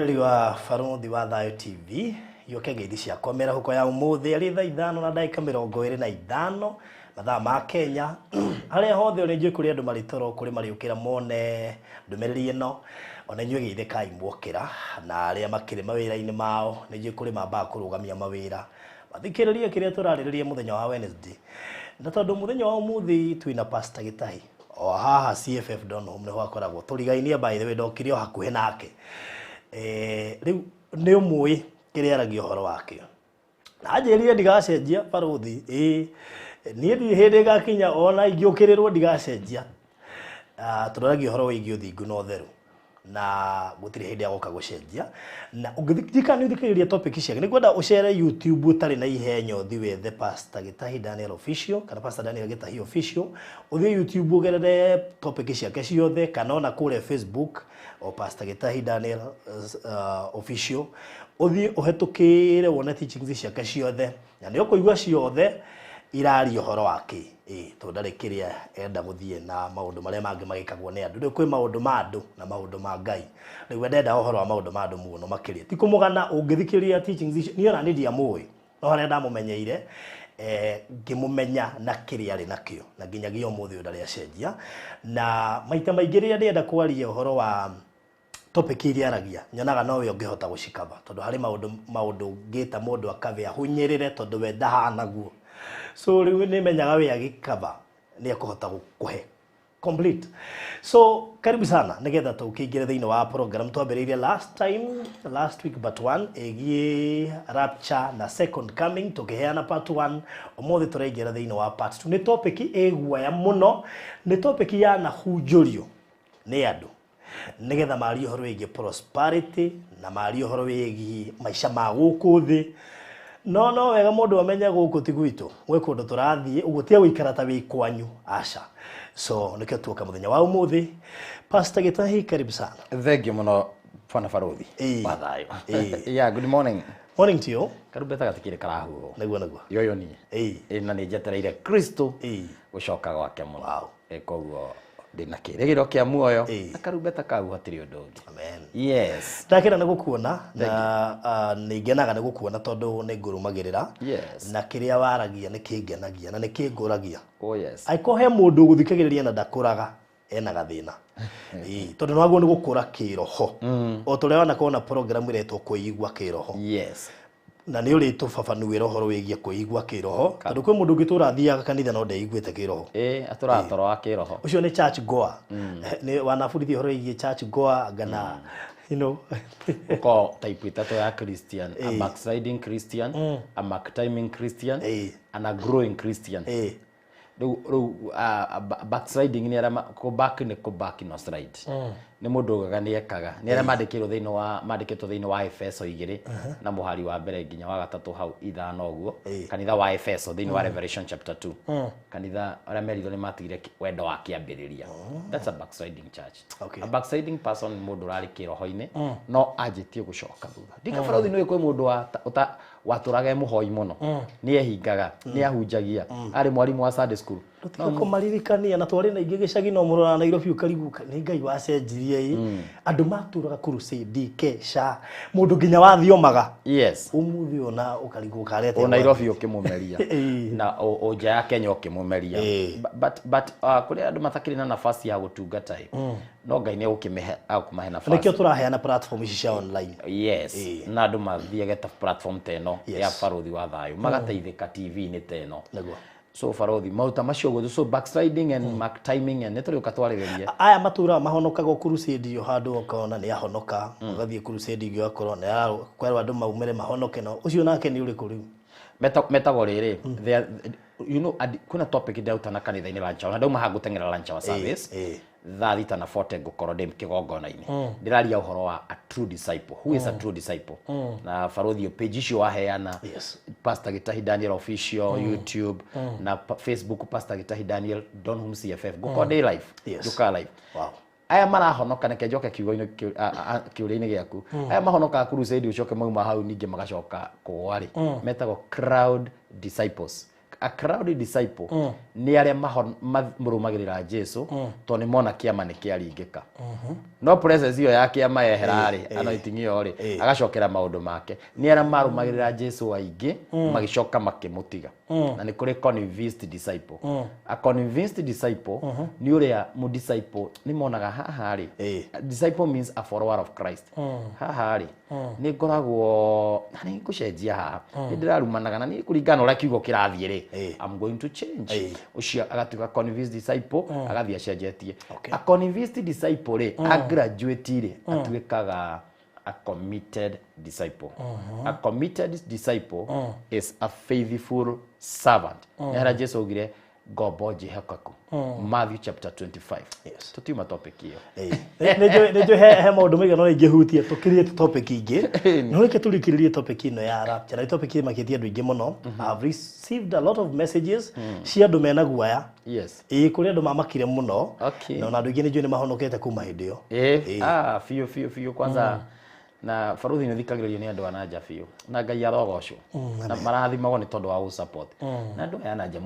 Mwĩkĩrĩri wa Baruthi wa Thayo TV yoke ngeithi cia komera huko ya umuthi ari thaa 5 na ndagika 25 mathaa ma Kenya aria hothe uri njui kuri andu maritoro kuri mariukira mone ndumereri ino ona njui geithikai mwokira na aria makiri mawira-ini mao ni njui kuri mamba kurugamia mawira mathikiririe kiria turariririe muthenya wa Wednesday na tondu muthenya wa umuthi twina Pst Gitahi o haha Cff Donholm ni hakoragwo turigainie by the way ndokirio hakuhe nake riu ni umui kiriaragio horo wake na anjirire ndigacenjia Baruthi nie ndi hindi gakinya ona ingiukirirwo ndigacenjia turaragio horo wigi uthingu no theru na gutiri hindi agoka gucenjia na ungithika ni thikiriria topic ciake ni kwenda ucere YouTube utari na ihenyo thi wethe Pst Gitahi Daniel official kana Pst Daniel Gitahi official uthie YouTube ugerere topic ciake ciothe kana ona kure Facebook o Pst Gitahi Daniel official uthie uhetukire wona teachings ciake ciothe na ni ukuigwa ciothe irari horo wake to ndari kiria enda guthie na maundu maria mangi magikagwo ni andu kwi maundu ma andu na maundu ma Ngai riu ndenda uhoro wa maundu ma andu muno makiria ti kumugana ungithikiria teachings ni ona ni dia muwi no haria ndamumenyeire ngimumenya na kiria ari nakio na nginyagia umuthi ndari acenjia na maita maingi ria ndenda kwaria uhoro wa topic iria aragia nyonaga no we ungihota gucikaba tondu hari maundu ngita mundu akavia hunyirire tondu we ndahana guo so riu ni menyaga we agikaba ni akuhota gukuhe complete so karibu sana nigetha tukingire thiini wa program twambiriirie last week but one egie Rapture na second coming tukiheana part 1 umuthi turaingira thiini wa part 2 ni topic egwaya muno ni topic ya na hunjurio ni andu nigetha mari horo wigi prosperity na mari horo wigi maisha ma guku thi no wega mundu amenya guku ti gwitu gwe kundu turathie uguo ti gwikara ta wi kwanyu aca so nikio tuoka muthenya wa umuthi Pst Gitahi karibu sana thank you muno Bwana Baruthi wa Thayo yeah good morning to you karibu tagatikire karahu naguo yoyo ni na ni jetereire Kristo gucoka gwake muno koguo ndina kirigiro kia muoyo akarubeta kau hatiri undu ungi amen yes ndakira nagukuona na ningenaga nagukuona tondu ni ngurumagirira na kiria waragia ni kingenagia na ni kinguragia oh yes aiko he mundu guthikagiriria na ndakuraga ena gathina tondu nwaguo ni gukura kiroho o turia wana kona program iretwo kuigwa kiroho yes na ni uri tufafanuira horo wigie kuigwa kiroho tondu kwi mundu ngitura thiaga kanitha no ndeiguite kiroho atura toro wa kiroho ucio ni church goer ni wanabudithia horo wigie church goer gana you know uko type itatu ya Christian a backsliding Christian a backtiming Christian and a growing Christian backsliding ni ara ko back no stride ni mundu gaganiekaga ni ara mandikirwo thiini wa Efeso 2 na muhari wa mbere nginya wa gatatu hau ithano guo kanitha wa Efeso thiini wa Revelation chapter 2 kanitha ara meritho ni matigire wendo wa kiambiriria that's a backsliding church a backsliding person mundu rari kiroho-ini no ajitie gucoka thutha ndika Baruthi ni kwe mundu waturage muhoi muno ni ehingaga ni ahunjagia ari mwarimu wa Sunday school tutiko maririkania na twari na ingi gicagi no murora Nairobi ukariguka ni Ngai wacenjirie andu maturaga crusade kesha mundu nginya wathiomaga yes umuthi ona ukariguka arete o Nairobi ukimumeria na o nja ya Kenya ukimumeria but kuri andu matakiri na nafasi ya gutungata no Ngai ni ukimehe akumahe nafasi nikio turaheana platform ici cia online yes na andu mathiage ta platform teno ya Baruthi wa Thayo magateithika TV ni teno naguo so Baruthi mauta macio go so backsliding and mark timing and neturi ukatwariria aya matura mahonokaga crusade yo handu okona ni ahonoka ugathie crusade yo akoro na kwerwa andu maumire mahonoke no ucio nake ni uri kuri metago riri you know kuna topic ndautana kanitha-ini lancha na ndauma hagutengera lancha wa service thaa thita na 40 ngukoro ndim kigongona-ini ndiraria uhoro wa a true disciple who is a true disciple na Baruthi page icio waheana Pst Gitahi Daniel official YouTube na Facebook Pst Gitahi Daniel Donholm Cff gukode live duka live wow aya marahonoka neke njoke kiugo-ini kiuria-ini giaku aya mahonoka crusade ucoke mauma hau ninge magacoka kwari metago crowd disciples a crowded disciple ni aria marumagirira Jesu to ni mona kiama ni kiaringika no presence iyo ya kiama yeherari anointing iyo ri agacokera maundu make ni aria marumagirira Jesu aingi magicoka makimutiga na ni kuri convinced disciple a convinced disciple ni uria mu disciple ni monaga haha ri disciple means a follower of Christ haha ri ni ngoragwo ni kucenjia haha ni ndirarumanaga na ni kuringana uria kiugo kirathie ri I'm going to change ucio agatuka convinced disciple agathia cenjetie a convinced disciple ri a graduate ri atuikaga a committed disciple a committed disciple is a faithful servant era Jesu ogire gobo jehakaku Matthew chapter 25 yes tutuma topic hiyo nejo he maundu mega no ingehutia tukirie topic ingi no reke turikiririe topic ino ya rapture na topic makitia andu ingi muno I've received a lot of messages cia andu mena guaya yes kuri andu mamakire muno na andu ingi nejo ni mahonokete kuma hindio fio kwanza na faruthi nithikagiririo ni andu ananja fiu na ngai arogocwo na marathimagwo ni tondu wa support na andu ananja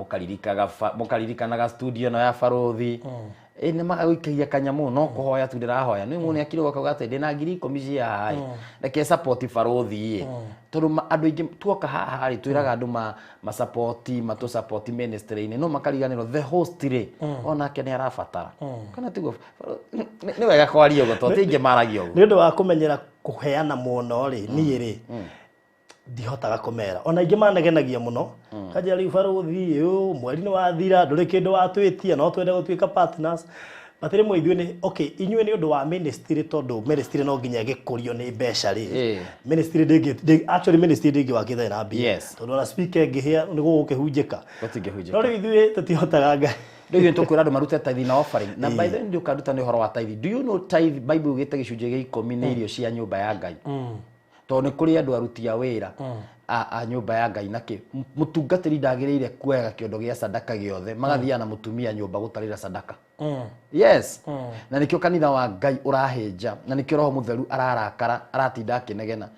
mukaririkanaga studio no ya faruthi ni magaikagia kanyamu no kuhoya tu ndirahoya ni mu ni akirigo kauga ati ndina ngiri 10 cia hai reke support faruthi tondu andu ingi tuoka haha ri twiraga andu ma support matu support ministry ni no makariganiro the host ri ona ke ni arabatara kana tigo ni wega kwaria go to tinge maragio ni ndu wa kumenyera kuheana muno ri ni ri ndihotaga kumera ona ingi manegenagia muno kaja ri faruthi mweri ni wathira nduri kindu watwitia no twende gutwika partners batire mu ithuĩ ni okay inyuĩ ni undu wa ministry tondu ministry no nginya gikurio ni mbeca ri ministry ndingi actually ministry ndingi wakitha na mbia tondu na speaker ngihia ni gugukihunjika no ri ithuĩ tutihotaga ngai ndio tukwira andu marute tithe na offering na by the way ndio karuta ni horo wa tithe do you know tithe bible gite gicunje gia 10 ni irio cia nyumba ya ngai to ni kuri andu arutia wira a nyumba ya ngai naki mutungatiri ndagirire kuega kiondo gia sadaka giothe magathia na mutumia nyumba gutarira sadaka yes na nikio kanitha wa ngai uraheja na nikio roho mutheru ararakara aratinda akinegena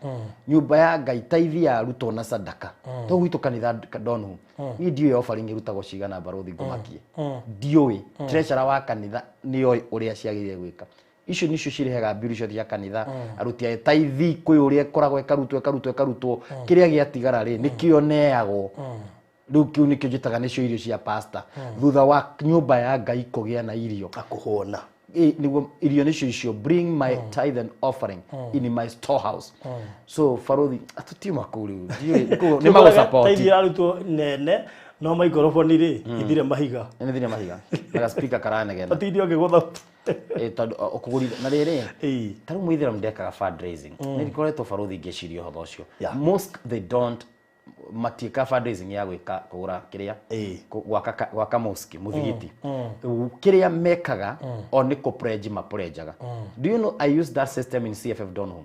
nyumba ya ngai tithe ya ruto na sadaka to gwitu kanitha Donholm ni ndiyo offering irutagwo cigana barothi ngumakie ndiyo treasurer wa kanitha niyo uria ciagirire gwika icio nicio cirehega mbiri cio cia kanitha arutia tithe kwi uria koragwo ekarutwo kiria giatigara ri nikio neagwo riu kiu nikio jitaga nicio irio cia pastor thutha wa nyumba ya ngai kugia na irio akuhona niguo irio nicio icio bring my tithe and offering in my storehouse so farothi atutiuma kuri ni mago support tithe arutwo nene no microphone ri ithire mahiga na speaker karanegena atithio ngigutha tondu okuguri na riri taru muithira mndekaga fundraising ni rikoretwo farothi ngecirio hotho cio most they don't matika fundraising ya gwika kugura kiria gwaka mosque muthigiti kiria mekaga o ni ko pledge mapurejaga do you know I use that system in Cff Donholm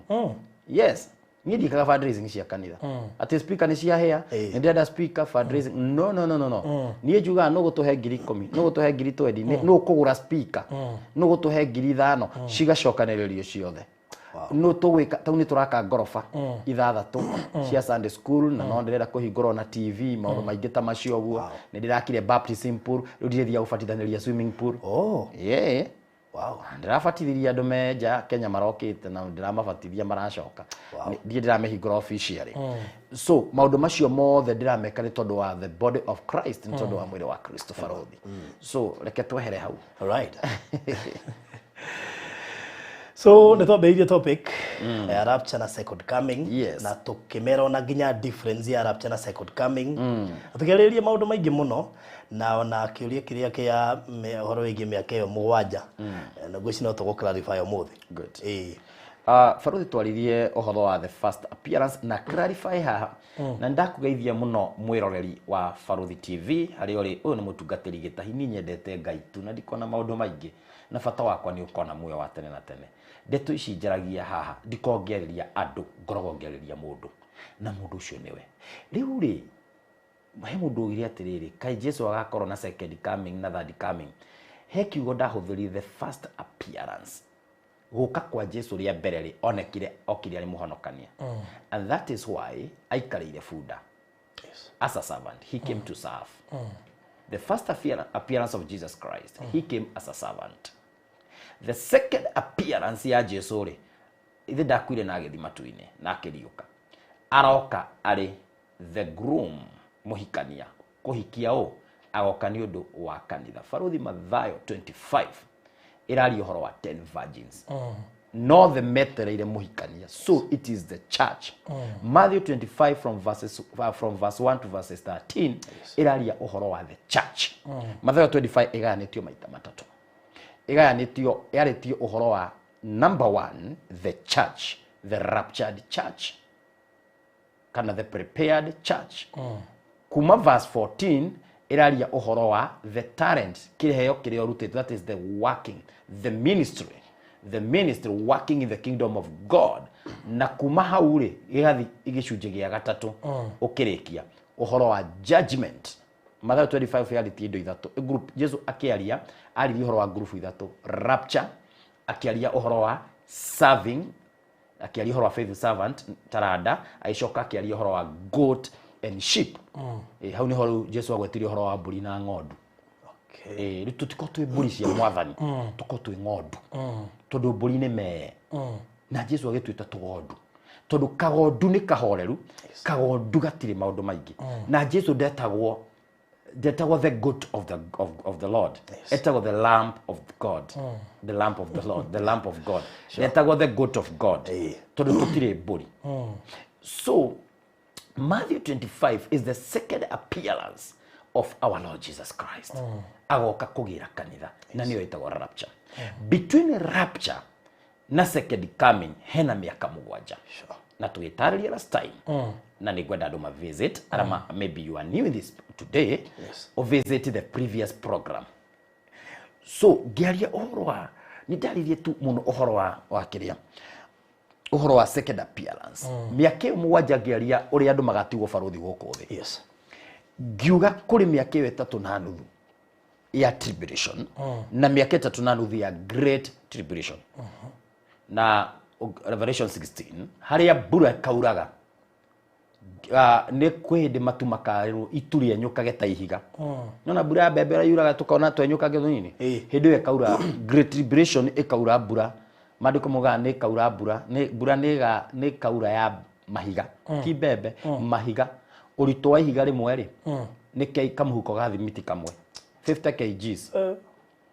yes ni ndikaga fundraising cia kanitha ati speaker ni cia hea ni ndenda speaker fundraising no ni njuga no gutuhe 10,000 no gutuhe 20,000 no kugura speaker no gutuhe 5,000 cigacokaniririo ciothe no tuwika tau ni turaka ngorofa ithathatu cia Sunday school na no ndirenda kuhingura na TV maundu maingi ta macio guo ni ndirakire baptism pool riu ndirethia gubatithaniria swimming pool ndirabatithiria andu meja Kenya marokite na ndiramabatithia maracoka ndiramehingura officially so maundu macio mothe ndirameka ni tondu wa the body of Christ ni tondu wa mwiri wa Kristo farothi so reke twehere hau right so the topic ya rapture na second coming na tukimera ona nginya difference ya rapture na second coming atukeriria maundu maingi muno na ona kiuria kiria kia horo wigi miaka yo mugwanja na gwisi no tugo clarify umuthi good farothi twaririe uhotho wa the first appearance na clarify haha na ndakugeithia muno mwiroreri wa Farothi TV hari ori uyu ni mutungatiri Gitahi ni nyendete ngai tu na ndikona maundu maingi na bata wakwa ni ukona muoyo wa tene na tene ndeto ici njaragia haha ndikongereria andu ngorogongereria mundu na mundu ucio niwe riu ri he mundu ugire atiriri kai Jesu agakorwo na second coming na third coming he kiugo ndahuthiri the first appearance guka kwa Jesu ria mbere ri onekire okire ari muhonokania and that is why aikarire bunda as a servant. He came to serve. The first appearance of Jesus Christ, he came as a servant. The second appearance ya Jesu ri ithe ndakuire na agethi matu-ini na akiriuka aroka ari the groom, muhikania kuhikia o agoka ni undu wa kanitha. Faruthi Mathayo 25 irari uhoro wa 10 virgins. No the metereire muhikania, so it is the church. Matthew 25 from verse 1 to verses 13 irari uhoro wa the church. Mathayo 25 igayanitio maita matatu. Igayanitio yaretio uhoro wa number 1 the church, the raptured church, kana the prepared church. Kuma verse 14 iraria uhoro wa the talent, kireheo kirio rutete, that is the working, the ministry working in the kingdom of God. Na kuma haure igathi igicunje gia gatatu ukirikia uhoro wa judgment. Mathayo 25 yariti indo ithatu group Jesu akiaria ari uhoro wa group ithatu: rapture, akiaria uhoro wa serving, akiaria uhoro wa faithful servant tarada, aicoka akiaria uhoro wa goat and sheep. Hau ni horo Jesu agwetirie uhoro wa mburi na ng'ondu. Tutiko twi mburi cia mwathani, tuko twi ng'ondu tondu mburi ni me na Jesu agitwita tugondu tondu kagondu ni kahoreru, kagondu gatire maundu maingi. Na Jesu ndetagwo the goat of the Lord, etagwo the lamb of God, the lamb of the Lord, the lamb of God, etagwo the goat of God tondu tutire mburi. So Matthew 25 is the second appearance of our Lord Jesus Christ. Agoka kugira kanitha na niyo itagwo rapture. Between rapture na second coming hena miaka 7. Na tugitarĩria last time na nĩngwenda andũ ma visit arama maybe you are new in this today or visit the previous program. So ngiaria uhoro wa nindaririe tu muno uhoro wa kiria uhoro wa second appearance. Miaka 7 ngiaria uri andu magatigwo baruthi guku thi. Ngiuga kuri miaka 3.5 ya tribulation na miaka 3.5 ya great tribulation. Na Revelation 16 haria mbura kauraga ne kwende matu makaru ituria nyoka geta ihiga. Nona mbura mbembera yuraga tukona twenyuka githunini hindi we kaura great tribulation ikaura mbura mandiko muga ne kaura mbura ne kaura ya mahiga ti mbembe mahiga urito wa ihiga rimwe ri ne kai kamuhuko gathimiti kamwe 50 kgs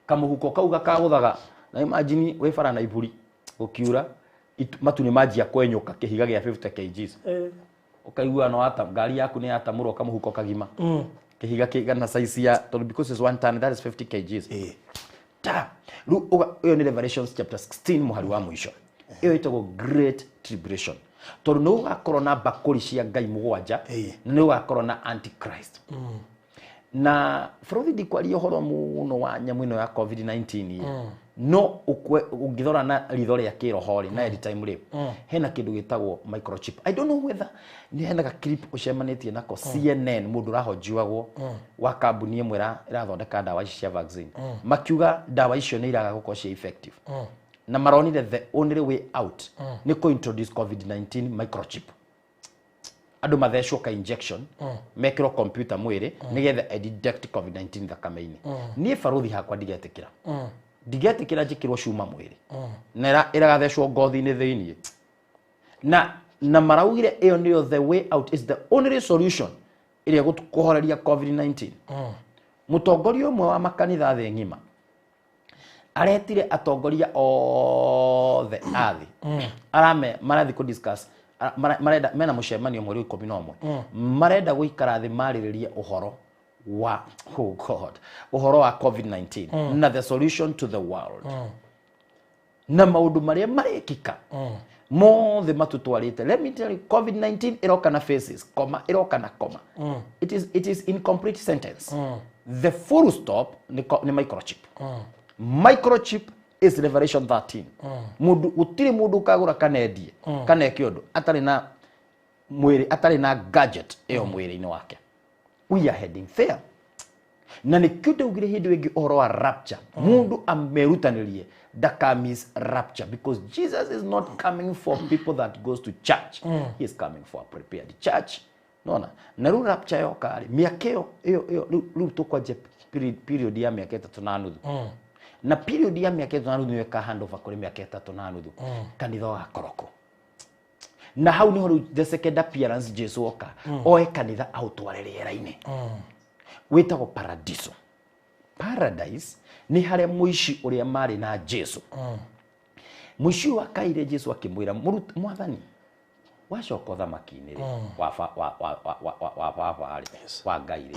kamuhuko kauga kaguthaga na imagine we fara na iburi ukiura matu ni majia kwenyuka kihiga gia 50 kgs ukaigua no ata ngari yaku ni atamuro kamuhuko kagima kihiga kigana size ya because it's 1 ton, that is 50 kgs iyo ni Revelation chapter 16 muhari wa mwisho. Iyo itago great tribulation tondu no gakorwo na bakuri cia Ngai 7 na no gakorwo na antichrist. Na Freud dikwaria horo muno wa nyamu ino ya COVID-19 no ungithora na ritho ria kirohori na edit time rip hena kindu gitagwo microchip. I don't know whether ni hena ka clip ucemanitie nako CNN mundu rahojiwagwo wa kambuni imwe irathondeka dawa cia vaccine makiuga dawa icio ni iraga gukorwo cia effective na maronire the only way out ni ko introduce COVID-19 microchip. Adu matheshwo ka injection mekiro computer mwiri nigetha detect COVID-19 thakame-ini. Ni faruthi hakwa ndigetikira njikirwo cuma mwiri na iragatheshwo ngothi-ini thiini na maraugire iyo niyo the way out, is the only solution iria gukuhoreria COVID-19. Mutongoria umwe wa makanitha thi ngima aretire atongoria othe athi arame marathi ku discuss marenda mena mucemanio mweri 11 marenda guikara thi mariririe uhoro wa uhoro wa COVID-19 na the solution to the world na maundu maria marekika mothe matutwarite. Let me tell you, COVID-19 iroka na phases, comma iroka na comma. It is incomplete sentence. The full stop ni microchip. Microchip is Revelation 13. Mudu utiri mudu kagura kanedie kane kiodo atari na mwiri atari na gadget eyo mwiri ni wake. We are heading there. Na nikute ugire hindu wengi uhoro wa rapture. Mundu amerutanirie that means rapture, because Jesus is not coming for people that goes to church. He is coming for a prepared church nona na ru rapture yoka ri miaka iyo ru tukwaje period ya miaka 3 na nuthu na period ya miaka 3 na nuthu yeka handover kuri miaka 3 na nuthu kanitha wa koroko na hau ni ho the second appearance Jesu oka oe kanitha autware riera-ini witagwo paradiso. Paradise ni haria muici uria mari na Jesu muici wa kaire Jesu akimwira mwathani wacoka uthamaki-ini wa Ngai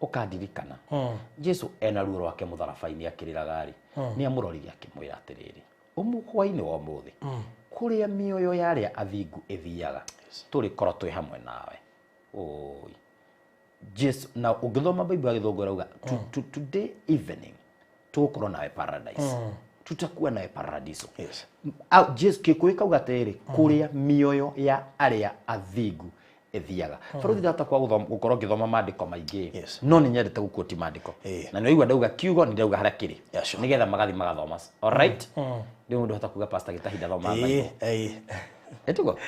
ukandirikana Jesu ena ruo rwake mutharabai-ini akiriraga ri ni amurorire akimwira atiriri umuhwa-ini wa muthi kuria mioyo yaria athingu ithiaga turi koro twi hamwe nawe oi Jesu na ugithoma Bible agithongora uga today evening tukorwo nawe paradise tutakuwa nawe paradiso. Jesu kikuika uga tiri kuria mioyo ya aria athingu ethiaga faruthi data kwa gukorwo ngithoma maandiko maingi no ni nyendete gukuoti maandiko na no igwa ndauga kiugo ni ndauga haria kiri nigetha magathi magathoma. All right ndio mundu hata kuga Pst Gitahi ndathoma maandiko etugo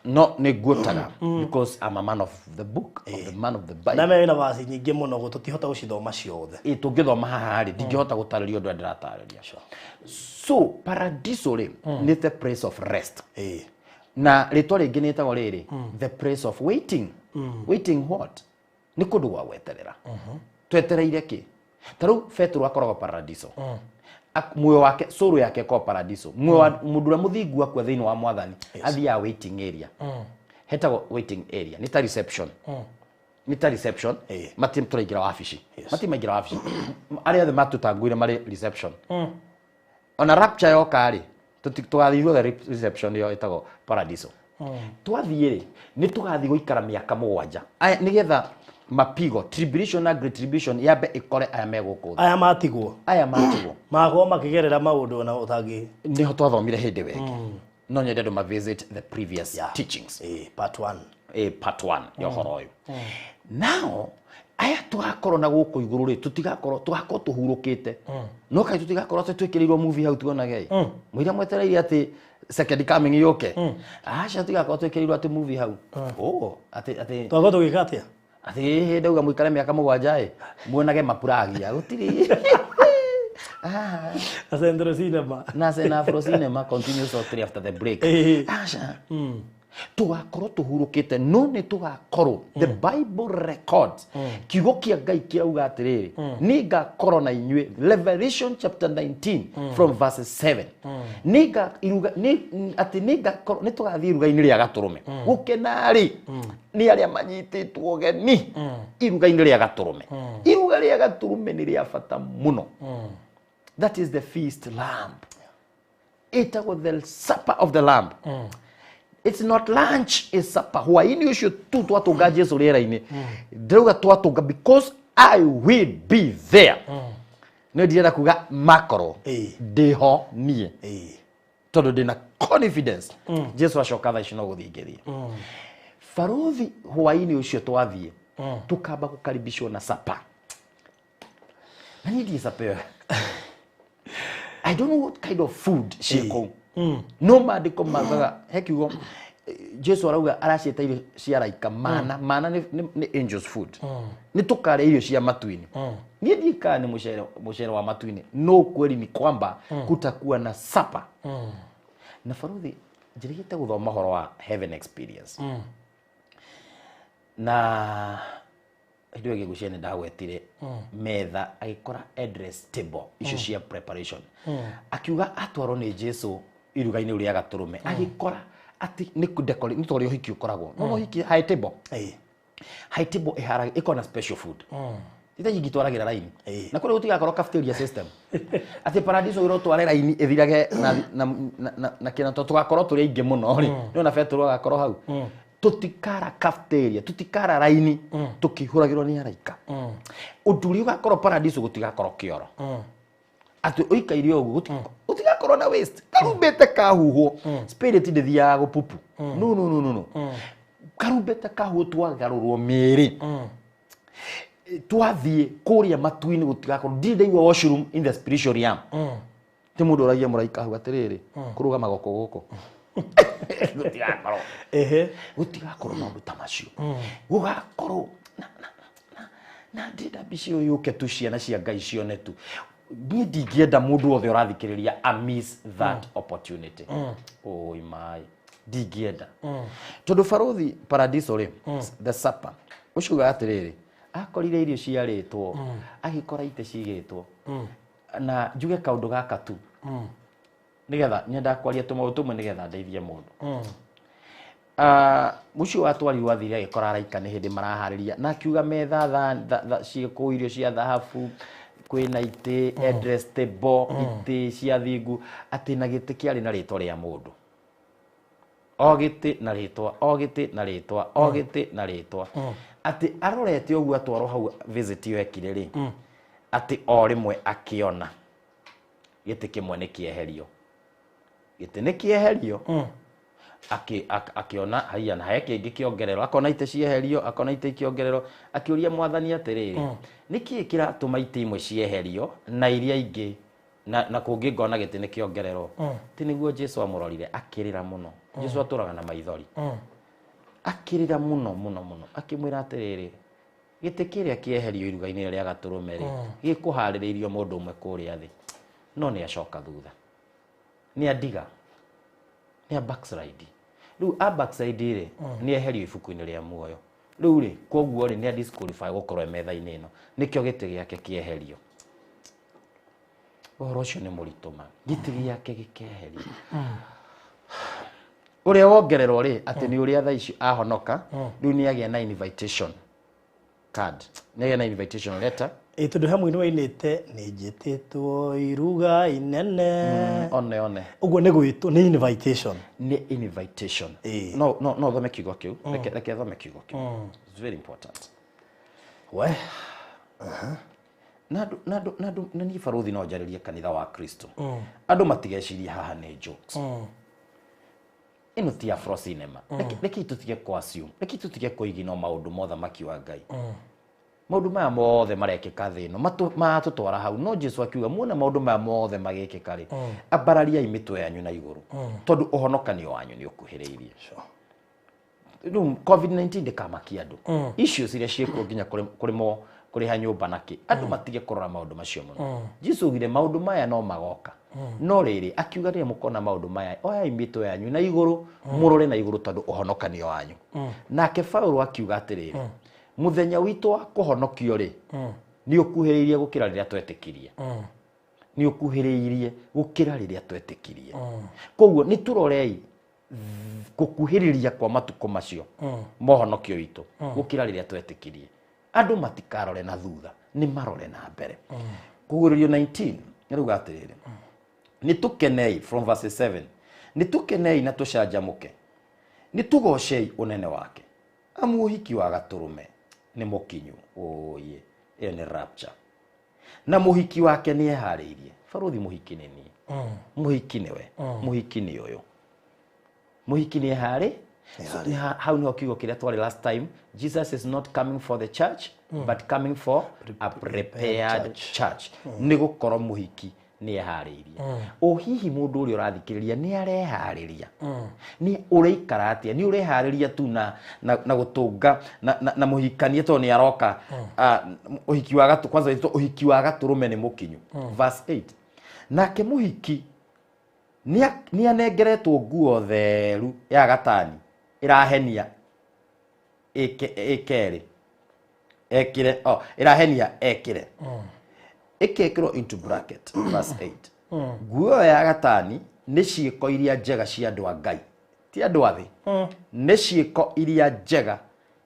no ni guotaga because I'm a man of the book of the man of the Bible na me na vasi nyingi muno gututihota gucithoma ciothe tungithoma haha ri ndingihota gutariria undu ndiratariria so paradiso ri ni the place of rest na ritwa ringi nitagwo riri the place of waiting waiting what ni kundu gwa gweterera twetereire ki taru Petro akoragwo paradiso muoyo wake suru yake kwa paradiso mudura muthingu akwa thiini wa mwathani athia waiting area hetagwo waiting area ni ta reception ni ta reception matim turaingira wabici matimaingira wabici aria the matutanguire mari reception ona rapture yoka ri tugathiirwo the reception yo itago paradiso twathie ri ni tugathi guikara miaka 7 aya nigetha mapigo tribulation na great tribulation yabe ikore aya meguku aya matigwo mago makigerera maundu na uthangi ni ho twathomire hindi weke no nyende ma visit the previous teachings part 1 yo horo uyu now aya tugakorwo na guku iguru ri tugakorwo tuhurukite no kai tutigakorwo twikiriirwo movie hau tuonage muira mwetereire ati second coming yoke acha tugakorwo twikiriirwo ati movie hau ati twago tugikatia ati ndauga muikare miaka 7 muonage mapuragia gutiri Centro Cinema na Centro Cinema continues shortly after the break acha tugakorwo tuhurukite no ni tugakorwo the Bible records kiugo kia Ngai kirauga atiriri ni ngakorwo na inyue Revelation chapter 19 from verse 7 niga iruga ni ati ni ngakorwo ni tugathi iruga-ini ria gaturume gukenari ni aria manyititwo geni iruga-ini ria gaturume iruga ria gaturume ni ria bata muno that is the feast lamb it was the supper of the lamb it's not lunch, it's supper. Why you should do what to God Jesu riera-ini. Ndauga twatuga because I will be there. No ndienda kuga makoro. Ndiho nie. Tondu ndina confidence. Jesu acoka thaa ici no guthingiria. Faruthi hwaini ucio twathie. Tukamba gukaribishwo na supper. Na ni supper. I don't know what kind of food she called. No maandiko magaga hekiugo Jesu arauga aracita irio cia raika mana ni angels food ni tukare irio cia matuini ni ndika ni muchere wa matuini no kweli ni kwamba kutakuwa na supper na faruthi njirigite guthoma horo wa heaven experience na ndio gigucia ni ndagwetire metha agikora address table icio cia preparation akiuga atwaro ni Jesu iruga-ini uria gaturume agikora ati ni kudekori ni tori hiki ukoragwo no hiki high table ihara ikona special food ita yigitwaragira raini na kule utigakorwo cafeteria system ati paradiso iro tware raini ithirage na kina tugakorwo turi ingi muno ri no na Petro agakorwo hau tutikara cafeteria tutikara raini tukihuragirwo ni araika unduri ugakorwo paradiso gutigakorwo kioro ati oikaire ogu utigakorwo na waste karumbete kahuho spirit ndithia gupupu no karumbete kahuho twagarurwo miri twathie kuria matuini gutigakorwo ndindaigwa washroom in the spiritual realm ti mundu oragia muraika hau atiriri kuruga magoko guko Gutigakorwo. Gutigakorwo maundu ta macio. Gugakorwo na ndenda bici uyu ke tu ciana cia Ngai cione tu. Niĩ ndingĩenda mũndũ othe ũrathikĩrĩria a miss that opportunity. Oh my. Ndingĩenda. Tondũ Barothi Paradiso rĩ, the supper. Ucuga atiriri. Akorire irio ciarĩtwo. Agĩkora ite cigĩtwo. Na njuge kaundu gaka tu. Nigetha nyenda kwaria tũmaũndũ tũmwe nigetha ndeithie mũndũ. Mucio watwari wathire agĩkora araika nĩ hĩndĩ maraharĩria na akiuga metha ciĩkwo irio cia thahabu kwĩna itĩ address table itĩ cia thingu atĩ na gĩtĩ kĩarĩ na rĩtwa rĩa mũndũ. O gĩtĩ na rĩtwa, o gĩtĩ na rĩtwa, o gĩtĩ na rĩtwa. Atĩ arorete ũguo atwarwo hau visit yo ekire rĩ. Atĩ o rĩmwe akĩona gĩtĩ kĩmwe nĩ kĩeherio. Gĩtĩ nĩ kĩeherio. Akiona haya na haya kĩngĩ kĩongererwo, akona ite cieherio, akona ite ikĩongererwo, akĩũria mwathani atĩrĩrĩ, nĩkĩ kĩratũma ite imwe cieherio na iria ingĩ na kũngĩ ngona gĩtĩ nĩ kĩongererwo? Ti nĩguo Jesũ amũrorire akĩrĩra mũno. Jesũ atũraga na maithori. Akĩrĩra mũno mũno mũno, akĩmwĩra atĩrĩrĩ, gĩtĩ kĩrĩa kĩeherio iruga-inĩ rĩa Gatũrũme rĩ, gĩkũharĩrĩirio mũndũ ũmwe kũrĩa thĩ. No nĩ acoka thutha. Nĩ andiga. Nĩ backslide. Rĩu a backslide rĩ, nĩ eherio ibuku-inĩ rĩa muoyo. Rĩu rĩ, koguo rĩ nĩ disqualify gũkorwo metha-inĩ ĩno. Nĩkĩo gĩtĩ gĩake kĩeherio. Ũhoro ũcio nĩ mũritũ ma. Gĩtĩ gĩake gĩkeherio. Ũrĩa wongererwo rĩ, atĩ nĩ ũrĩa thaa ici ahonoka, rĩu nĩ agĩa na invitation card. Nĩ agĩa na invitation letter. Tondũ hamwe nĩ wainĩte nĩ njĩtĩtwo iruga inene. One. Ũguo nĩ gwĩtwo nĩ invitation. Nĩ invitation. No thome kiugo kĩu. Reke thome kiugo kĩu. It's very important. We. Na niĩ Barothi no njarĩrie kanitha wa Kristo. Andũ matigeciria haha nĩ jokes. Ĩno ti afro cinema. Reke tutige kwa assume. Reke tutige kũigina maũndũ mothe makiuga Ngai. Maũndũ maya mothe marekĩka thĩ ĩno matũtwara hau. No Jesũ akiuga muona maũndũ maya mothe magĩkĩka rĩ, ambarariai mĩtwe yanyu na igũrũ. Tondũ ũhonokanio wanyu nĩ ũkuhĩrĩirie. Rĩu COVID-19 ndĩkamakia andũ. Issues iria ciĩkuo nginya kũrĩha nyũmba nakĩ. Andũ matige kũrora maũndũ macio mũno. Jesũ oigire maũndũ maya no magoka. No rĩrĩ akiuga rĩrĩa mũkona maũndũ maya oyai mĩtwe yanyu na igũrũ mũrore na igũrũ tondũ ũhonokanio wanyu. Nake Paulo akiuga atĩrĩrĩ, muthenya witũ wa kũhonokio rĩ, nĩ ũkuhĩrĩirie gũkĩra rĩrĩa twetĩkirie. Nĩ ũkuhĩrĩirie gũkĩra rĩrĩa twetĩkirie. Koguo nĩ tũrorei gũkuhĩrĩria kwa matukũ macio mohonokio witũ gũkĩra rĩrĩa twetĩkirie. Andũ matikarore na thutha, nĩ marore na mbere. Kũgũrĩrio 19 nĩruga atĩrĩrĩ, nĩ tũkenei from verse 7, nĩ tũkenei na tũcanjamũke, nĩ tũgocei ũnene wake. Amu ũhiki wa Gatũrũme nĩ mũkinyu. Oye, ĩyo nĩ rapture. Na mũhiki wake nĩ eharĩirie. Barothi mũhiki nĩ niĩ. Mũhiki nĩwe. Mũhiki nĩ ũyũ. Mũhiki nĩ eharĩ. How nĩho kiugo kĩrĩa twarĩ last time. Jesus is not coming for the church, but coming for a prepared church. Nĩ gũkorwo mũhiki nĩ eharĩirie. O hihi mũndũ ũrĩa ũrathikĩrĩria nĩ areharĩria. Nĩ ũreikara atĩa? Nĩ ũreharĩria tu na gũtũnga na mũhikania tondũ nĩ aroka ũhiki wa gatũ kwanza ũhiki wa Gatũrũme nĩ mũkinyu. Verse 8. Nake mũhiki nĩ anengeretwo nguo theru ya gatani ĩrahenia ĩkerĩ ekire ĩrahenia ekire ĩkekĩrwo into bracket verse 8. Nguo ya gatani nĩ ciĩko iria njega cia andũ a Ngai, ti andũ a thĩ. Nĩ ciĩko iria njega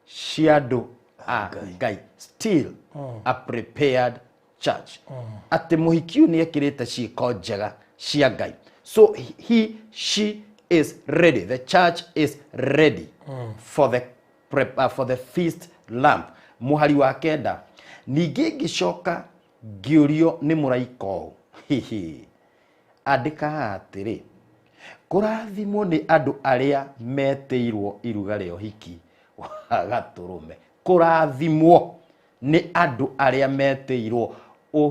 cia andũ a Ngai, still a prepared church. Atĩ mũhiki ũyũ nĩ ekĩrĩte ciĩko njega cia Ngai. So she is ready. The church is ready for the feast lamb. Mũhari wa kenda. Ningĩ ngĩcoka ngĩũrio nĩ mũraika ũũ. Andĩka atĩrĩ, kũrathimwo nĩ andũ arĩa metĩirwo iruga rĩa ũhiki wa Gatũrũme. Kũrathimwo nĩ andũ arĩa metĩirwo.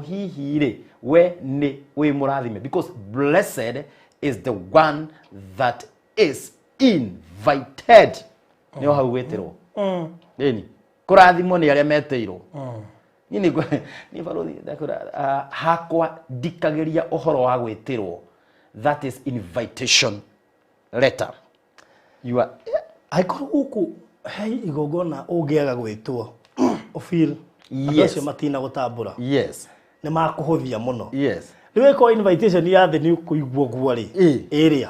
Hihi rĩ, we nĩ wĩ mũrathime, because blessed is the one that is invited. Nio hau gweterwo. Nini kurathimwo ni aria meteirwo. Nini ni barothi ndakura hakwa ndikageria uhoro wa gweterwo. That is invitation letter. You are aikoro guku hei igogona ungiaga gwitwo ofil yes matina gutambura yes ni makuhuthia muno yes niwe ko invitation ya the ni kuigwo guari area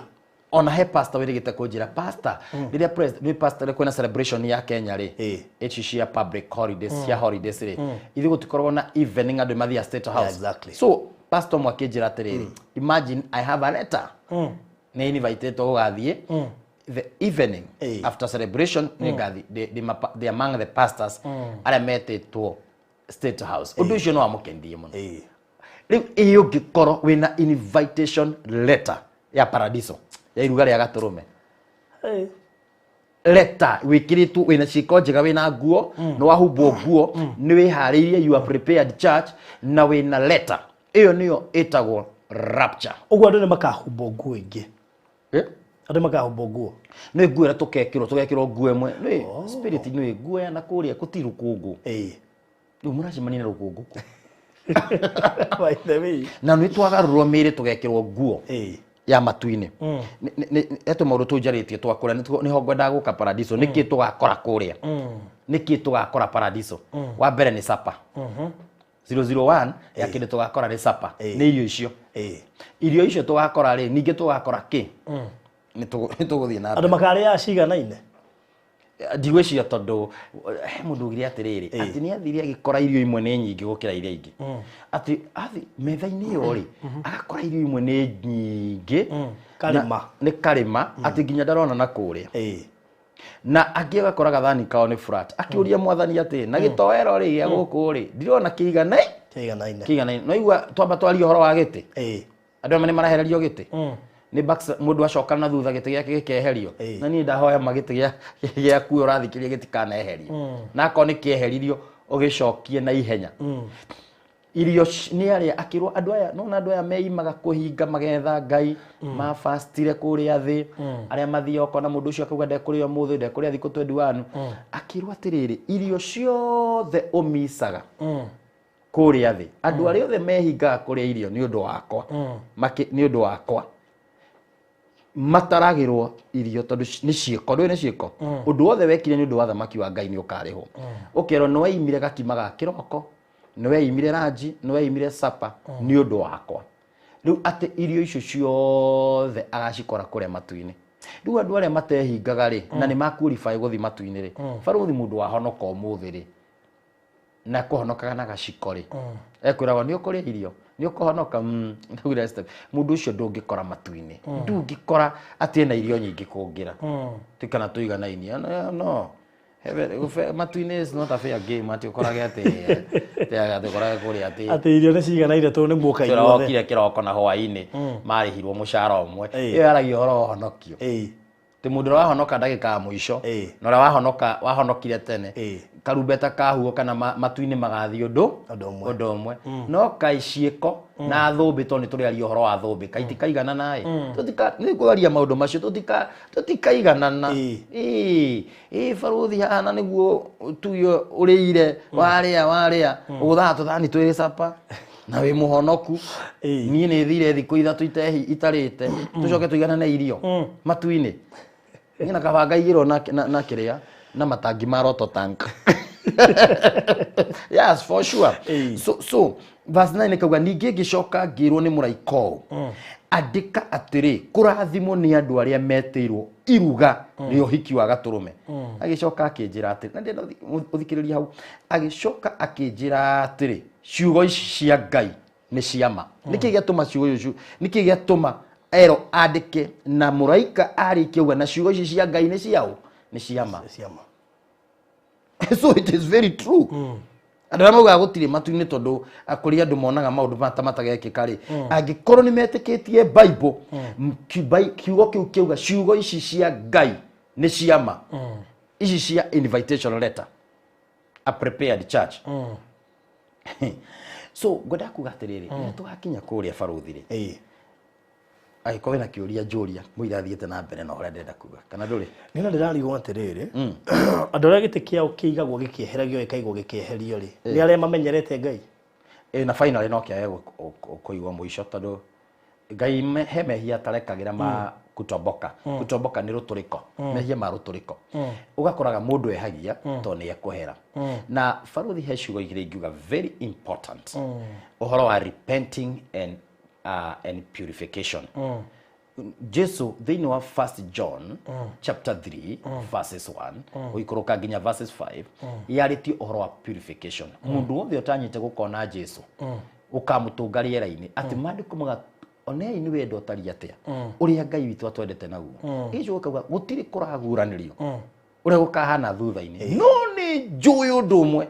ona he pastor wirigite kunjira pastor riria president ni pastor kwena celebration ya Kenya ri echi cia public holidays cia holidays ri ithi gutikorwo na evening andu mathia state house exactly. So pastor mwakinjira atiriri imagine I have a letter ni invited to gathie the evening after celebration the among the pastors are met to state house undu ucio no amukendie muno riu iyo gikoro wina invitation letter ya paradiso ya iruga ria gaturume letter wikiritu wina ciko njega wina nguo no wahumbo nguo ni wihariirie you are prepared church na wina letter iyo niyo etagwo rapture ugwa ndu ni makahumbo nguo ingi ade makahumbo nguo ni nguo tukekirwo nguo imwe ni spirit ni nguo ya nakuria kutiru kungu riu muracemania na rukungu by the way na ni twagarurwo miri tugekirwo nguo ya matuini eto mauru tujaritie twakora ni ho ngwenda guka paradiso niki tugakora kuria niki tugakora paradiso wa mbere ni sapa 001 ya kindi tugakora ni sapa ni irio icio tugakora ri ningi tugakora ki ni tuguthie na andu makari aciga naine ndigwiciria tondu mundu ugire atiriri ati ni athiri agikora irio imwe ni nyingi gukira iria ingi ati metha-ini yo ri agakora irio imwe ni nyingi karima ati nginya ndarona na kuria na angi agakoraga thani kao ni flat akiuria mwathani ati na gitoero ri ya guku ri ndirona kiganaine no igua twamba twario horo wa giti andu amene marahererio giti ni bax mundu acoka na thutha giti giake gikeherio na ni ndahoya magiti gia ku urathikiria giti kana eherio na akoni kieheririo ugicokie na ihenya irio ni aria akirwo andu aya no andu aya meimaga kuhinga magetha ngai ma fastire kuria thi aria mathio okona mundu ucio akauga ndekuria muthe ndekuria thiku 21 akirwo atiriri irio ciothe umisaga kuria thi andu aria othe mehinga kuria irio ni undu wakwa ni undu wakwa mataragirwo irio tondu ni ciiko ni ciiko undu wothe wekire ni undu wa thamaki wa ngai ni ukarihwo ukero no imire gakima ga kiroko no imire ranji no imire sapa ni undu wakwa riu ati irio icio ciothe agacikora kuria matuini riu andu aria matehingaga ri na ni makurify guthi matuini ri faruthi mundu wahonoka umuthi ri na kuhonokaga na gaciko ri ekwirago ni ukuria irio ni ukuhonoka ndugire step mundu ucio ndungikora matuini ndungikora ati na irio nyingi kungira tikana tuiganainie no matuini is not a fair game ati ukorage ati ati ukorage kuria ati irio ni ciganaire tu ni muka irio kire kiroko na hwaini marihirwo mushara umwe iyo aragio horo honokio ti mundu wahonoka ndagika muico na ora wahonokire tene karumbeta kahuo kana matuini magathi undu umwe no kaicieko na thumbi to ni turi ari horo wa thumbi kaitikaigana nae ni kuaria maundu macio tutikaiganana faruthi hana niguo tuyo urire waria ugutha thani twiri sapa na wi muhonoku nie ni thire thiku ithatu itarite tucoke tuiganane irio matuini ngina kabanga igiro na kiria na matangi ma roto tank yes for sure so verse 9 kauga ningi gicoka ngirwo ni muraiko andika atiri kurathimo ni andu aria meteirwo iruga ni uhiki wa gaturume agicoka akinjira atiri na ndenda uthikiriria hau agicoka akinjira atiri ciugo ici cia ngai ni ciama niki giatuma ciugo ici niki giatuma ero andike na muraika arikiuga na ciugo ici cia ngai ni ciao ni ciama so it is very true andå arä maugaga gå tirä matu-inä tondå akå ria andå monaga maå ndå matamagäkä rä angäkorwo nä metä tie bible kiugo kä u kä uga ciugo ici cia ngai nä ciama ici cia invitation letter a prepared church so ngwenda kuga atä rä rä tå gakinya kå rä a barå thirä ai kowe na kiuria njuria muirathiete na mbere na hore ndenda kuga kana nduri nina ndirarigwo atiriri andu aria gite kiao kiigagwo gikieheragio ikaigwo gikieherio ri ni aria mamenyerete Ngai na finally no kiaye kuigwa muico tondu Ngai he mehia tarekagira ma kutomboka kutomboka ni ruturiko mehia ma ruturiko ugakoraga mundu ehagia to ni ekuhera na Faruthi he ciugo igire ingiuga very important uhoro wa repenting and purification. Jesu thini wa 1 John chapter 3 verses 1 uikoroka nginya verses 5 yariti uhoro wa purification. Mundu wothe utanyite gukona Jesu ukamutunga riera-ini ati mandiko muga onei ni wendo tari atia uria Ngai witu atwendete naguo ijo ukauga gutiri kuraguranirio uria gukahana thutha-ini no ni njui undu umwe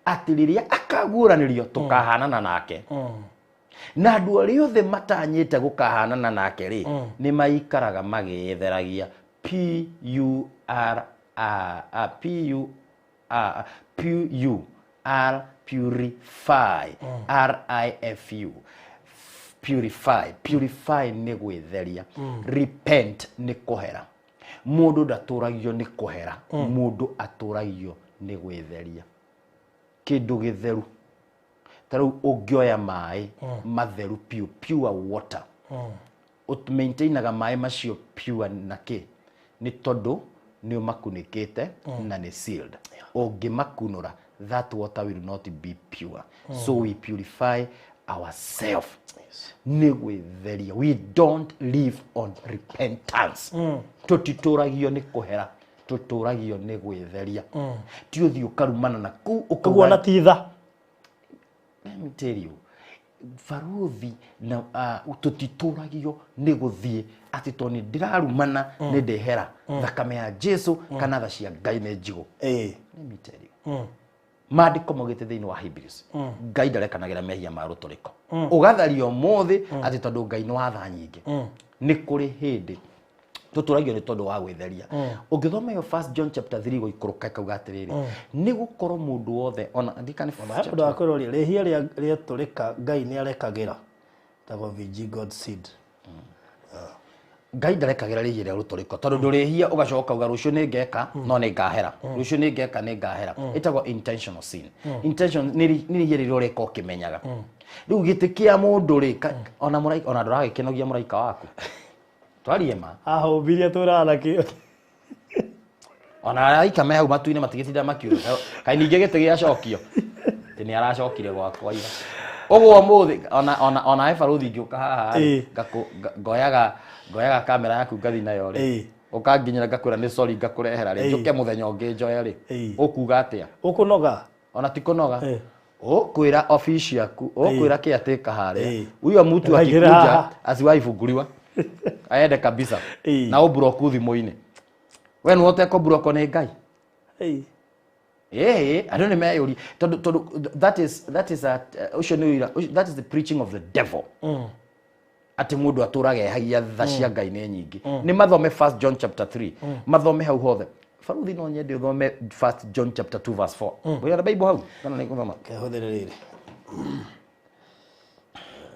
ati riria akaguranirio tukahanana nake na andu aria othe matanyite gukahanana nake ri ni maikaraga magetheragia purify ni gwetheria repent ni kuhera mundu ndaturagio ni kuhera mundu aturagio ni gwetheria kindu githeru taru ungioya mai matheru pure water maintainaga mai macio pure naki ni tondu ni makunikite na ni sealed ungimakunura that water will not be pure so we purify ourselves ni gwetheria we don't live on repentance tutiragio ni kuhera tuturagio ni gwetheria ti uthi ukarumana na ku ukagwa na titha. Let me tell you, Faruthi na tutituragio ni guthie ati to ni ndirarumana ni ndehera thakame ya Jesu kana tha cia Ngai ne njigo. Let me tell you. Maandiko mogete thini wa Hebrews. Ngai ndarekanagira mehia ma ruturiko. Ugathario mothi ati tondu Ngai ni wa tha nyingi. Ni kuri hindi tuturagio ni tondu wa gwetheria. Ungithoma yo 1 John chapter 3 goikoroka kauga atiriri ni gukoro mundu wothe ona ndikani mundu akorori rehia ria turika Ngai ni arekagira tago VG God seed Ngai ndarekagira rehia ria ruturiko tondu ndurehia ugacoka uga rucio ni ngeka no ni ngahera rucio ni ngeka ni ngahera itago intentional sin intention ni rehia ria ureka ukimenyaga riu gitikia mundu ri ona muraika ona nduragikenogia muraika waku twariema aho biria turana ki ona araika me hau matu-ini matigitinda makiura kai ninge gite giacokio tini aracokire gwakwa ira uguo muthi ona Faruthi ngiuka haha ngoyaga kamera yaku ngathi nayo ri ukanginyira ngakwira ni sorry ngakurehera ri njuke muthenya ungi njoya ri ukuga atia ukunoga ona tikunoga ukwira office yaku ukwira kiateka hare uyo mtu akikuja asiwaifunguriwa aende kabisa na ubroku thimu-ini we no te ko broko ni Ngai ando ni meyuri that is that is the preaching of the devil ati mundu aturage hagia tha cia Ngai ni nyingi ni mathome 1 John chapter 3 mathome hau hothe Faruthi no nyende uthome 1 John chapter 2 verse 4 we na Bible hau kana ni kuthoma kehothiriri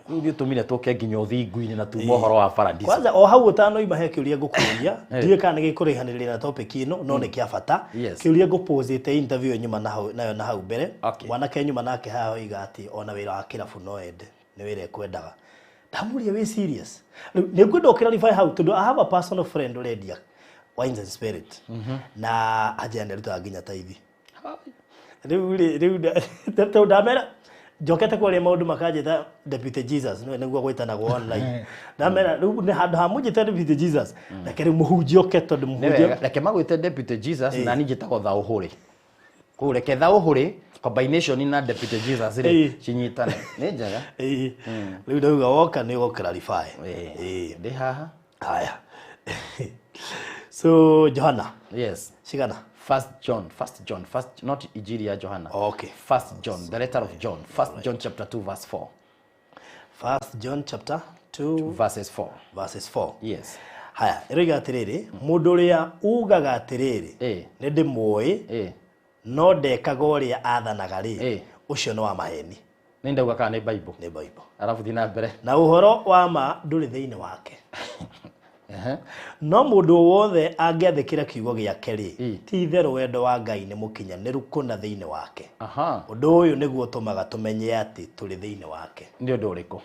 ndio tumire toke nginya uthingu-ini na tumo horo wa paradise kwanza o hau utano ima kiuria ngukuria ndiye kana gikurihanirira na topic ino no ni kia bata kiuria ngupozite interview nyuma nayo na hau mbere mwana ke nyuma nake haho igati ona wira wa kirabu no ende ni wira ekwendaga ndamuria we serious ni ngwenda ukirarify how to do I have a personal friend already wines and spirit na agenda ruta nginya taithi riu ndamera jokete kwa maundu makajeta Deputy Jesus no niguo gwitana go online ndamera riu ni handu hamujite Deputy Jesus na kiri muhunjio keto muhunjio reke magwite Deputy Jesus na ni njitagwo tha uhuri kureke tha uhuri combination na Deputy Jesus ri cinyitane ni njega riu ndauga woka ni go clarify ndi haha haya so Johana sigana 1 John, not Ijiria Johanna. Okay. 1 John, the letter of John. 1 John chapter 2 verse 4. 1 John chapter 2 verses 4. Verses 4. Yes. Haya, iriga atiriri, mundu ria ugaga atiriri, ni ndimui, no ndekaga uria athanaga ri, ucio no wa maheni. Nindauga kana ni Bible. Ni Bible. Arafu thina mbere. Na uhoro wa ma nduri thiini wake. No mundu wothe angiathikira kiugo giake ri ti itherũ wendo wa Ngai ni mukinyaniru kuna thiini wake. Undu uyu niguo tumaga tumenye ati turi thiini wake. Ni undu uriku?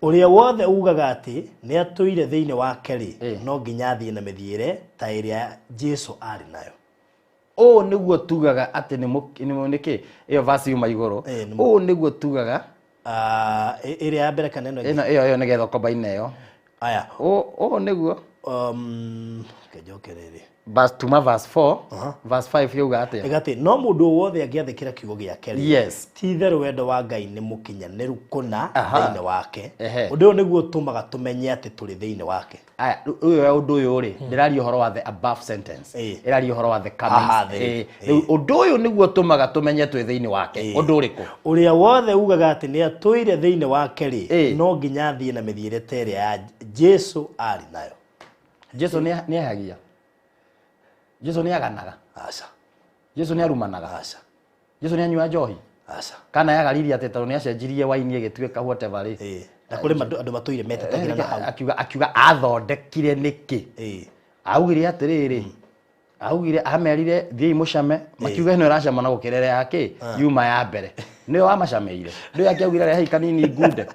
Uria wothe ugaga ati ni atuire thiini wake ri no nginya athie na mithiire ta iria Jesu ari nayo. O niguo tugaga ati ni ki iyo verse yuma iguru. O niguo tugaga iria ya mbere kana iyo ni getho koba-ine iyo. Aya. O niguo kejokerere. Verse 2 verse 4 verse 5 yuga ati. Egati no mundu wothe angiathikira kiugo giake ri. Yes. Ti itherũ wendo wa Ngai ni mukinyaniru kuna thiini wake. Undu niguo tumaga tumenye ati turi thiini wake. Aya uyu undu uyu ri ndiraria uhoro wa the above sentence. Iraria uhoro wa the coming. Undu uyu niguo tumaga tumenye twi thiini wake. Undu uriku? Uria wothe ugaga ati ni atuire thiini wake ri no nginya athie na mithiire ta iria ya Jesu ari nayo. Jesu ni ahagia. Jesu ni aganaga. Aca. Jesu ni arumanaga. Aca. Jesu ni anyua njohi. Aca. Kana yagariri ati tondũ ni acenjirie waini gĩtuĩka whatever ri. Na kuri andu matuire metetagira na hau. Akiuga athondekire niki. Augire atiriri. Augire amerire thiĩ mucame. Makiuga ĩno ĩracama na gũkĩrere yake yuma ya mbere. Nĩyo wamacameire. Ndio akiaugire rehe kanini ngunde.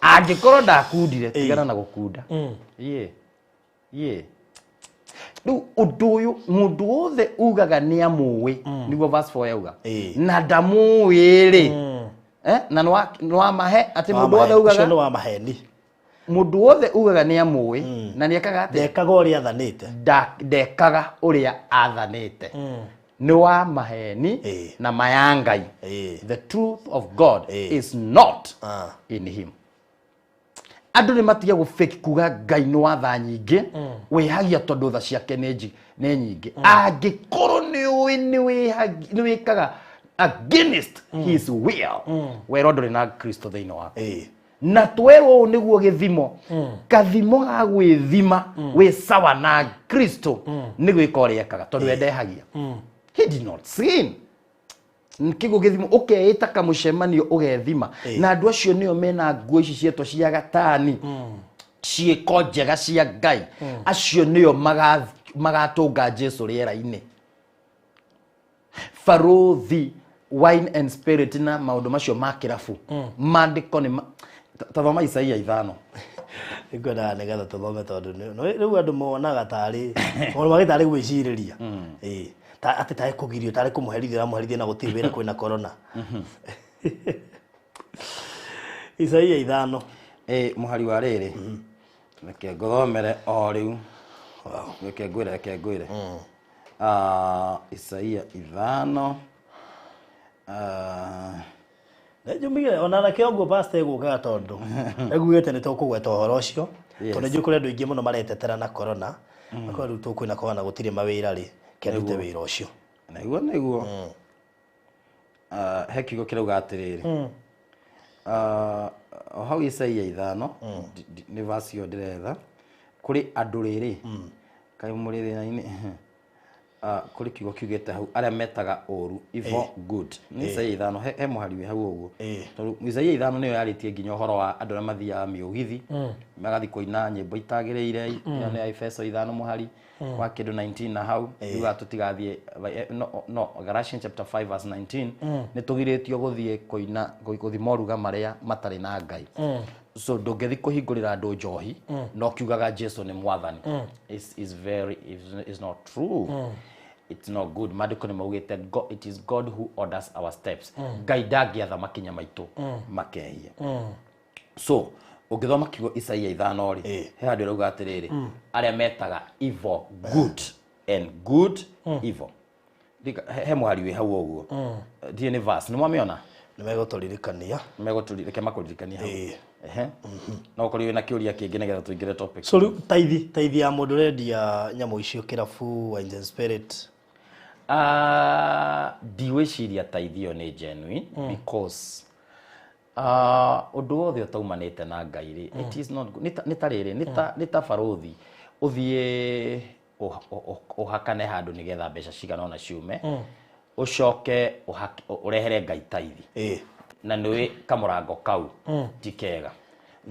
Angĩkorwo ndakundire tigana na gũkunda. Riu undu uyu mundu wothe ugaga ni amũĩ niguo verse 4 yauga na ndamũĩ ri na no mahe ati mundu wothe ugaga no maheni mundu wothe ugaga ni amũĩ na ni ekaga ati ndekaga uria athanite ndekaga uria athanite ni wa maheni na mayangai. The truth of God is not in him. Andu ni matiga gufake kuga Ngai no watha nyingi wihagia tondu tha ciake ni nyingi. Angikorwo ni wikaga against his will wero nduri na Kristo thiini wake. Na twewo niguo githimo kathimo ga gwithima wi sawa na Kristo ni gwika uria ekaga tondu endehagia. He did not sin. Nkigo githimo ukeita kamucemanio ugethima na andu acio nio mena nguo ici cietwa cia gatani ciiko njega cia Ngai acio nio magatunga Jesu riera-ini. Farothi wine and spirit na maundu macio ma kirafu mandiko ni tathoma Isaia 5 ngona negatha tuthome tondu riu andu monaga tari ono magitari gwiciriria ati tae kugirio tare kumuherithia na gutiri wira kwina corona. Isaia 5 muhari wa riri reke ngothomere o riu reke ngwire Isaia 5 Nejumire ona na kiongo pastor egukaga tondu egugete ni tukugweta uhoro ucio tondu njukure andu ingi muno maretetera na corona akwa riu tukwina kwa na gutiri mawira ri kerute wira ucio niguo he kiugo kirauga atiriri o hau Isaia 5 ni verse yo ndiretha kuri andu riri kai muri thina-ini kuri kiugo kiugite hau aria metaga uru evil good ni Isaia 5 he muhari wi hau uguo tondu Isaia 5 niyo yaritie nginya uhoro wa andu aria mathiaga miugithi magathi kuina nyimbo itagiriire ni Efeso 5 muhari wa kindu 19 na hau yuga tutigathie no Galatians chapter 5 verse 19 ni tugiritio guthie kuina guthimoruga maria matari na Ngai. So ndungithi kuhingurira andu njohi no kiugaga Jesu ni mwathani is not true. It's not good. Madiko ni maugite it is God who orders our steps. Ngai ndagiatha makinya maitu makehia. So ugithoma kiugo Isaia 5 ri he handu rauga atiriri aria metaga evil good and good evil. He muhari wi hau uguo die verse ni mwamiona ni megoturirikania makuririkania hau no kuri wina kiuria kingi nigetha tuingire topic. So taithi ya mundu rendia nyamu icio kirafu wine and spirit diwiciria taithio ni genuine because undu wothe utaumanite na Ngai ri it is not nitariri nita farothi uthie uhakane handu nigetha mbeca cigana ona ciume ucoke urehere Ngai taithi na nĩ kamurango kau ti kega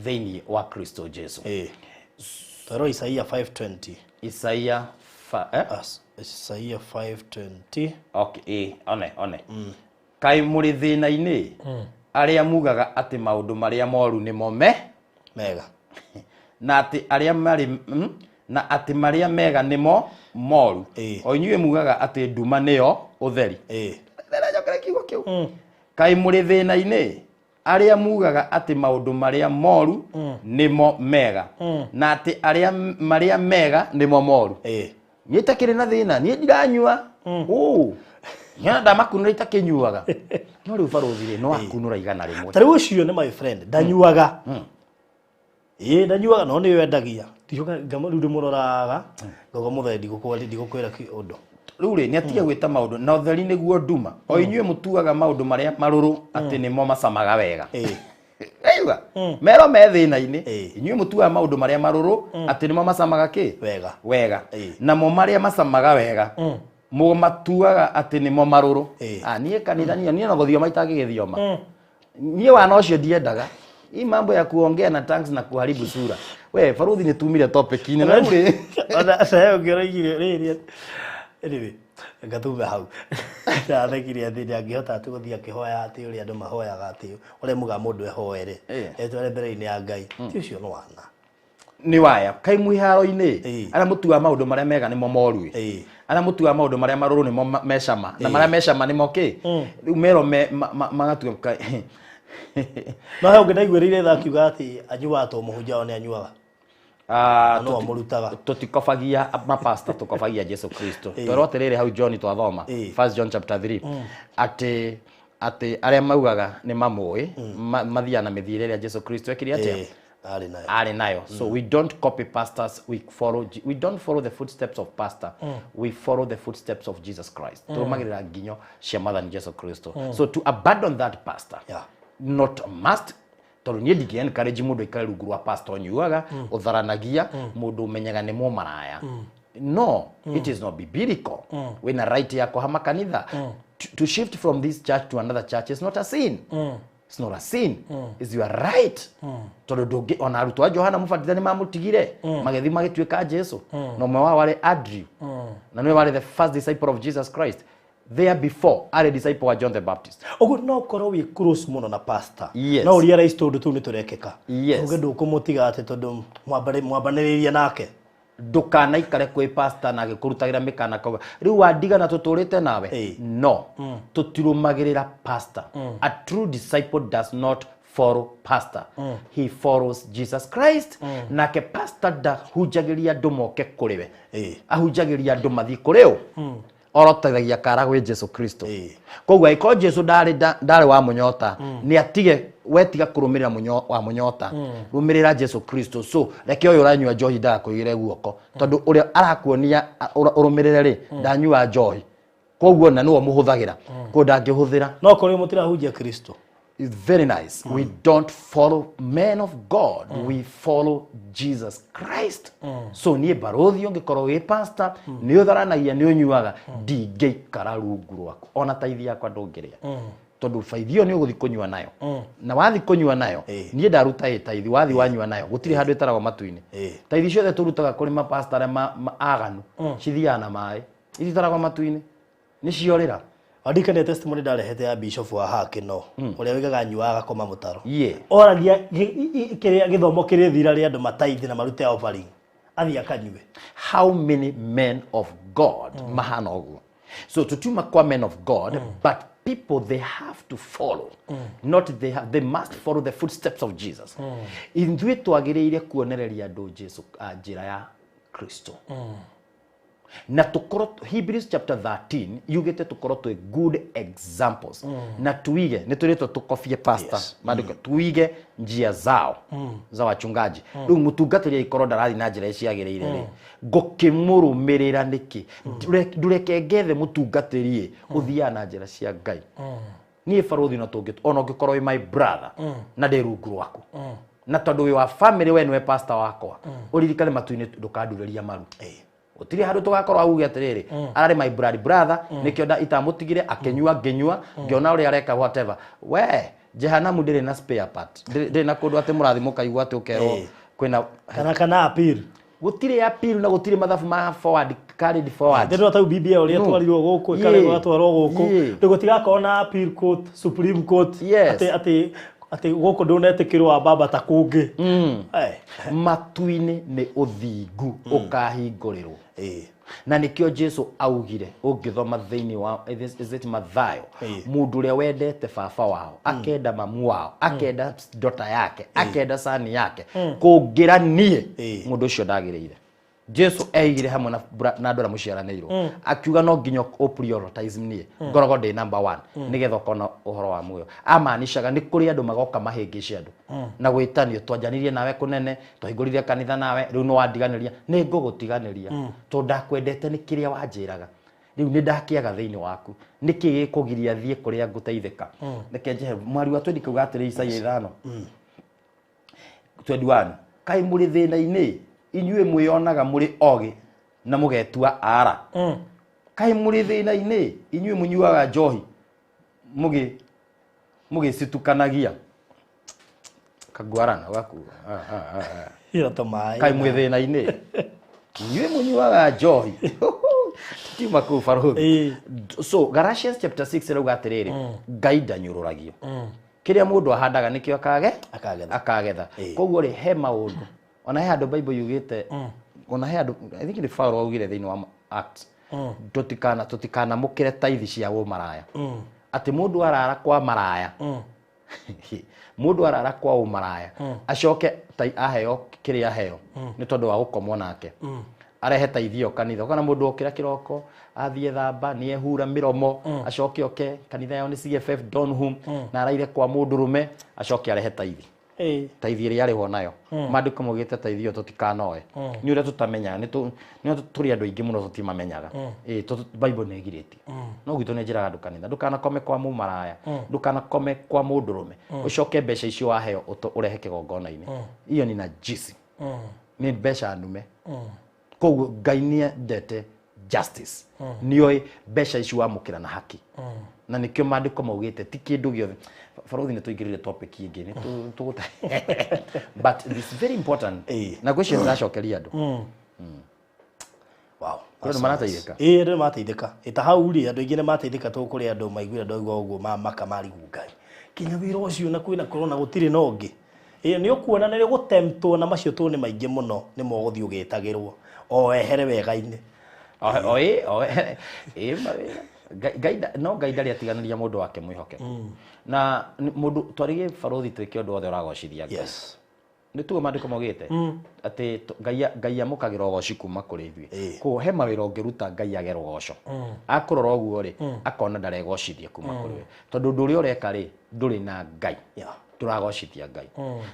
thĩinĩ wa Kristo Jesu. Toro Isaia 5:20. Isaia Isaia 5:20. Okay, one. Kai mũrĩ thĩna-inĩ arĩa mugaga atĩ maũndũ marĩa moru nĩmo mega na atĩ arĩa marĩ na atĩ marĩa mega nĩmo moru. O inyuĩ mugaga atĩ nduma nĩyo ũtheri. Ndĩrajokera kiugo kĩu. Kai mũrĩ thĩna-inĩ arĩa mugaga atĩ maũndũ marĩa moru nĩmo mega na atĩ arĩa marĩa mega nĩmo moru. Niĩ itakĩrĩ na thĩna, niĩ ndiranyua. Nyana ndamakunũra itakĩnyuaga. No rĩu barũthi no akunũra igana rĩmwe. Ta rĩu ũcio nĩ my friend, ndanyuaga. Ndanyuaga no nĩ wendagia. Ndiuga rĩu ndĩmũroraga ngogo mũthendi ndigũkwĩra ũndũ. Rĩu nĩ atige gwĩta maũndũ na ũtheri nĩguo nduma. O inyuĩ mũtuaga maũndũ marĩa marũrũ atĩ nĩmo macamaga wega. Aiga mero me thĩna-inĩ inyuĩ mũtuaga maũndũ marĩa marũrũ atĩ nĩmo macamaga kĩ wega namo marĩa macamaga wega matuaga atĩ nĩmo marũrũ. Niĩ kanithania niĩ no gũthioma itangĩgĩthioma. Niĩ wana ũcio ndiendaga hii mambo ya kuongea na tanks na kuharibu sura. We barũthi nĩ tumire topic-inĩ na rĩu ona sasa ũngĩroigire rĩrĩ anyway ngathume hau ndathekire atĩ ndangĩhota atĩ gũthiĩ akĩhoya atĩ ũrĩa andũ mahoyaga atĩ ũrĩa muga mũndũ ehoere etware mbere-inĩ ya Ngai ti ũcio no wana nĩ waya kai mwĩharo-inĩ arĩa mũtuaga maũndũ marĩa mega nĩmo moru arĩa mũtuaga maũndũ marĩa marũrũ nĩmo mecama na marĩa mecama nĩmo kĩ rĩu mero magatua no he ũngĩnaiguĩrĩire tha akiuga atĩ anyuaga to mũhunjia nĩ anyuaga tutikofagia mapasta tukofagia Jesu Kristo. Torote rĩrĩ hau John twathoma 1 John chapter 3 atĩ arĩa maugaga nĩ mamũĩ mathiana na mĩthiĩre ĩrĩa Jesu Kristo ekire atĩa arĩ nayo. So we don't copy pastors, we don't follow the footsteps of pastor, we follow the footsteps of Jesus Christ. Tũrũmagĩrĩra nginyo cia Mwathani Jesu Kristo. So to abandon that pastor not a must. Tondũ niĩ ndingĩ-encourage mũndũ aikare rungu rwa pastor nyuaga ũtharanagia mũndũ ũmenyaga nĩ mũmaraya. No, it is not biblical. Wĩna right ya kũhama kanitha. To shift from this church to another church is not a sin. It's not a sin. It's your right. Tondũ ndũngĩ ona arutwo a Johana Mũbatithania mamũtigire magĩthiĩ magĩtuĩka Jesu. Na ũmwe wao warĩ Andrew. Na nĩwe warĩ the first disciple of Jesus Christ. There before are a disciple wa John the Baptist. Ogo no korwo wi close muno na pastor. No uri ara isto ndu niturekeka. Oge ndũkũmũtiga ate tondu mwambanĩrĩria nake. Ndũkanaikare kwĩ pastor na agĩkũrutagĩra mĩkana kauga rĩu wandigana tũtũrĩte nawe. No. Tũtirũmagĩrĩra pastor. A true disciple does not follow pastor. He follows Jesus Christ. Nake pastor ndahunjagĩria andũ moke kũrĩ we. Ahunjagĩria andũ mathiĩ kũrĩ we. Orotagĩria kara gwĩ Jesu Kristo. Koguo aiko Jesu ndarĩ wa mũnyota nĩ atige wetiga kũrũmĩrĩra wa mũnyota rũmĩrĩra Jesu Kristo. So reke ũyũ ũranyua njohi ndakũigĩre guoko tondũ ũrĩa arakuonia ũrũmĩrĩre rĩ ndanyua njohi. Koguo na nĩwe mũhũthagĩra ko ndangĩhũthĩra no kũrĩ mũtirahunjia Kristo. It's very nice. We don't follow men of God. We follow Jesus Christ. So niĩ barũthi ũngĩkorwo wĩ pastor nĩ ũtharanagia nĩ ũnyuaga ndingĩikara rungu rwaku ona taithi yakwa ndũngĩrĩa. Tondũ baithi ĩyo nĩ ũgũthiĩ kũnyua nayo. Na wathiĩ kũnyua nayo niĩ ndaruta taithi wathiĩ wanyua nayo gũtirĩ handũ ĩtaragwo matu-inĩ. Taithi ciothe tũrutaga kũrĩ mapastor arĩa aganu cithiaga na maĩ ititaragwo matu-inĩ nĩ ciorĩra. Andikane testimony ndarehete ya bishop wa Hakino uria wigaga nyuaga koma mutaro. Oragia kĩrĩa gĩthomo kĩrĩ thira rĩa andũ mataithi na marute offering athi akanyue. How many men of God mahana ũguo? So tutuma kwa men of God but people they have to follow. Not they must follow the footsteps of Jesus. Ithuĩ twagĩrĩire kuonereria andũ Jesu njĩra ya Kristo. Na tukoro Hebrews chapter 13 yugete tukoro to good examples na tuige nituretwo tukofie pastor maandiko tuige njia zao za wachungaji rĩu mũtungatĩri ikoro ndarathi na njĩra ciagĩrĩire rĩ ngũkĩmũrũmĩrĩra nĩkĩ ndureke ngethe mũtungatĩri ũthia na njĩra cia Ngai niĩ barũthi no tũngĩ ona ũngĩkorwo my brother na ndĩ rungu rwaku na tondũ wĩ wa family we nĩwe pastor wakwa ũririkane matu-inĩ ndũkandurĩria maru Utiri hadu tugakorwo auge atiriri arari my brother nikio itamũtigire akenyua ngenyua ngiona uri areka whatever we jehanamu ndire na spare part ndire na kundu ate murathi mukaigwa ate ukero kwina kana appeal gutire appeal na gutire mathabu ma forward carried forward ndiro ta bibia uria twarirwo guku ikarego atwarwo guku ndego tigakona appeal court supreme court ati guku ndunetikirwa baba ta kungi matuine ni uthingu ukahingũrĩrwo na nikio Jesu augire ungithoma thiini wa is it Mathayo mundu uria wendete baba wao akenda mamu wao akenda dota yake akenda sani yake kungira nie mundu ucio ndagirire Jesu eigire hamwe na andũ arĩa mũciaranĩirwo akiuga no nginya prioritize nie ngorogo ndĩ number 1 nigetha kona ũhoro wa muoyo amanishaga nĩ kũrĩ andũ magoka mahĩngĩce andũ na gwĩtanio twanjanirie nawe kũnene twahingũrire kanitha nawe rĩu no wandiganĩria nĩ ngũgũtiganĩria tondũ ndakwendete nĩ kĩrĩa wanjĩraga rĩu nĩ ndakĩaga thĩinĩ waku nĩkĩ gĩkũgiria thiĩ kũrĩa ngũteithĩka reke njehe mwari wa twendi kuga atĩrĩ Isaia 5:21 kai mũrĩ thĩna-inĩ inyuĩ mwĩonaga mũrĩ ogi na mũgetua ara kai mũrĩ thĩna-inĩ inyuĩ mũnyuaga njohi mũgĩcitukanagia kagwarana gaku kai mwĩ thĩna-inĩ inyuĩ mũnyuaga njohi tiuma kũu barothi so Galatians chapter 6 ĩrauga atĩrĩrĩ Ngai ndanyũrũragio kĩrĩa mũndũ ahandaga nĩkĩo akagetha koguo rĩ he maũndũ ona he andũ Bible yugite ona he andũ I think ni Paulo augire thĩinĩ wa Acts tutikana mukire taithi cia ũmaraya ati mundu arara kwa maraya mundu arara kwa ũmaraya acoke aheo kĩrĩa aheo nĩ tondũ wa gũkomwo nake arehe taithio kanitha kana mundu okira kiroko athie thamba ni ehura miromo acoke oke kanitha yao ni CFF Donholm na araire kwa mundurume acoke arehe taithi taithi ĩrĩa arĩho nayo mandĩko maugĩte taithi ĩyo tũtikanoe nĩ ũrĩa tũtamenya nĩ tũrĩ andũ aingĩ mũno tũtimamenyaga Bible nĩ ĩgirĩtie no gwitũ nĩ njĩraga ndũkanakome kwa mũmaraya ndũkanakome kwa mũndũrũme ũcoke mbeca icio waheo ũrehe kĩgongona-inĩ iyo ni najisi nĩ mbeca ndume koguo Ngai nĩendete justice nĩoĩ mbeca icio wamũkĩra na haki na nikio mandĩko maugĩte ti kĩndũ gĩothe barothi nĩ tũingĩrĩre topic ingĩ nĩ tũgũta but it's very important na gwĩcio ndacokeria andũ wow andũ marateithĩka andũ marateithĩka ita hau ri andũ aingĩ nĩ marateithĩka tũkũrĩ andũ maiguire andũ aigua ũguo mamaka marigu Ngai kinya wĩra ũcio na kwĩna corona gũtirĩ na ũngĩ nĩ ũkuona nĩ gũtemptwo na macio tũ nĩ maingĩ mũno nĩ mogũthiĩ ũgĩtagĩrwo ehere wega-inĩ Ngai ndarĩ atiganĩria mũndũ wake mwĩhokeku na mũndũ twarigie barothi twĩke ũndũ wothe ũragocithia Ngai nĩ tuo mandĩko maugĩte atĩ Ngai amũkagĩra ũgoci kuma kũrĩ ithuĩ koguo he mawĩra ũngĩruta Ngai agera ũgoco akũrora ũguo rĩ akona ndaregocithia kuma kũrĩ we tondũ ũndũ ũrĩa ũreka rĩ ndũrĩ na Ngai turagocithia Ngai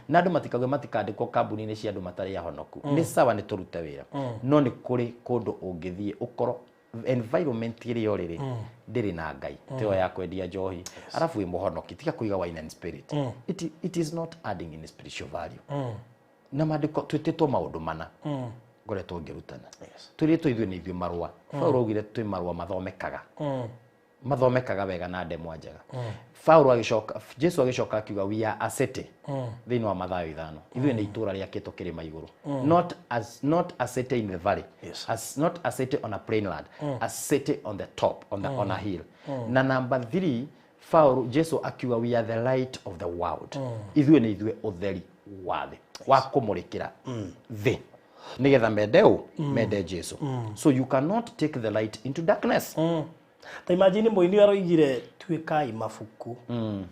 na andũ matikauge matikandĩkwo kambuni-inĩ cia andũ matarĩ ahonoku nĩ sawa nĩ tũrute wĩra no nĩ kũrĩ kũndũ ũngĩthiĩ ũkorwo environment ĩrĩa ũrĩ ndĩrĩ na Ngai teo ya kwendia njohi arafu mũhonoki tiga kũiga wine and spirit it is not adding in spiritual value na mandĩko twĩtĩtwo maũndũ mana ngoretwo ngĩrutana twĩrĩtwo ithuĩ nĩ ithuĩ marũa Paulo augire twĩ marũa mathomekaga wega na ndemwa njega Paulo agĩcoka Jesu agĩcoka akiuga we are a city thĩinĩ wa Mathayo 5 ithuĩ nĩ itũũra rĩakĩtwo kĩrĩma igũrũ not a city in the valley not a city on a plain land a city on the top on a hill na number 3 Paulo Jesu akiuga we are the light of the world ithuĩ nĩ ithuĩ ũtheri wa thĩ wa kũmũrĩkĩra thĩ nigetha mende Jesu so you cannot take the light into darkness ta imagine mũini aroigire tuĩkai mabuku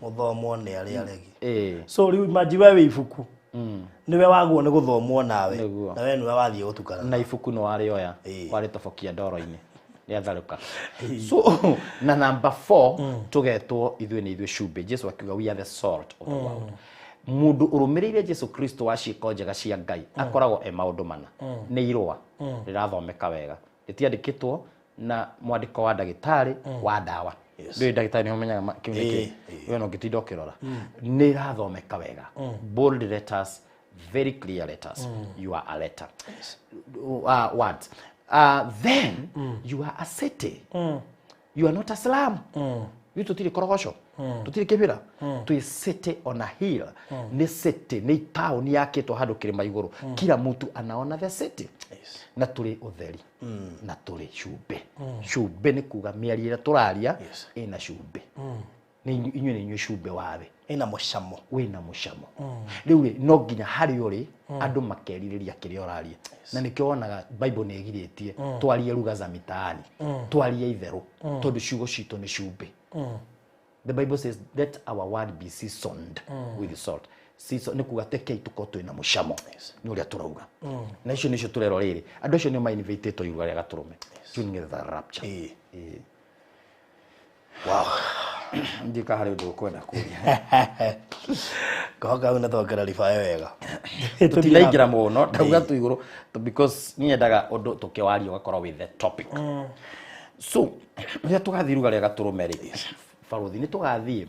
mũthomwo nĩ arĩa aregi so rĩu imagine wewe ibuku niwe wagwo nĩ gũthomwo nawe na wewe niwe wathiĩ gũtukana na ibuku no warĩoya warĩtobokia ndoro-inĩ nĩatharũka so na number 4 tũgetwo ithuĩ nĩ ithuĩ cumbĩ Jesu akiuga we are the salt of the world mundu ũrũmĩrĩire Jesu Kristo wa ciĩko njega cia Ngai akoragwo maũndũ mana nĩ irũa rĩrathomeka wega rĩtiandĩkĩtwo na mwandĩko wa ndagĩtarĩ wa ndawa rĩu ndagĩtarĩ nĩ ũmenyaga kĩu nĩkĩ we no ngĩtinda ũkĩrora nĩ ĩrathomeka wega bold letters very clear letters you are a letter what then you are a city you are not a slum you tũtirĩ korogoco tutire kibira twi city on a hill ni city ni town yakitwo handu kirima iguru kila mtu anaona the city na turi utheri na turi cumbe cumbe ni kuga miari ira turaria ina cumbe ni inyu ni inyu cumbe wawe ina mucamo wina mucamo riu ri no nginya hari uri andu makeririria kiria oraria na nikio wonaga bible ni igiritie twarie ruga za mitaani twarie itheru tondu ciugo citu ni cumbe. The Bible says let our word be seasoned with salt. Season ni kuga tekei tukoto ina mucamo ni uria turauga na icio nicio turero riri andu acio ni ma invite to iruga ria gaturume tuning the rapture. Wow. Ndika hari undu kwenda kuria koga una thogera ribae wega tutilaingira muno ndauga tu iguru because niendaga undu tukiwario gakorwo with the topic. So ria tugathi ruga ria gaturume ri faruthi ni tugathie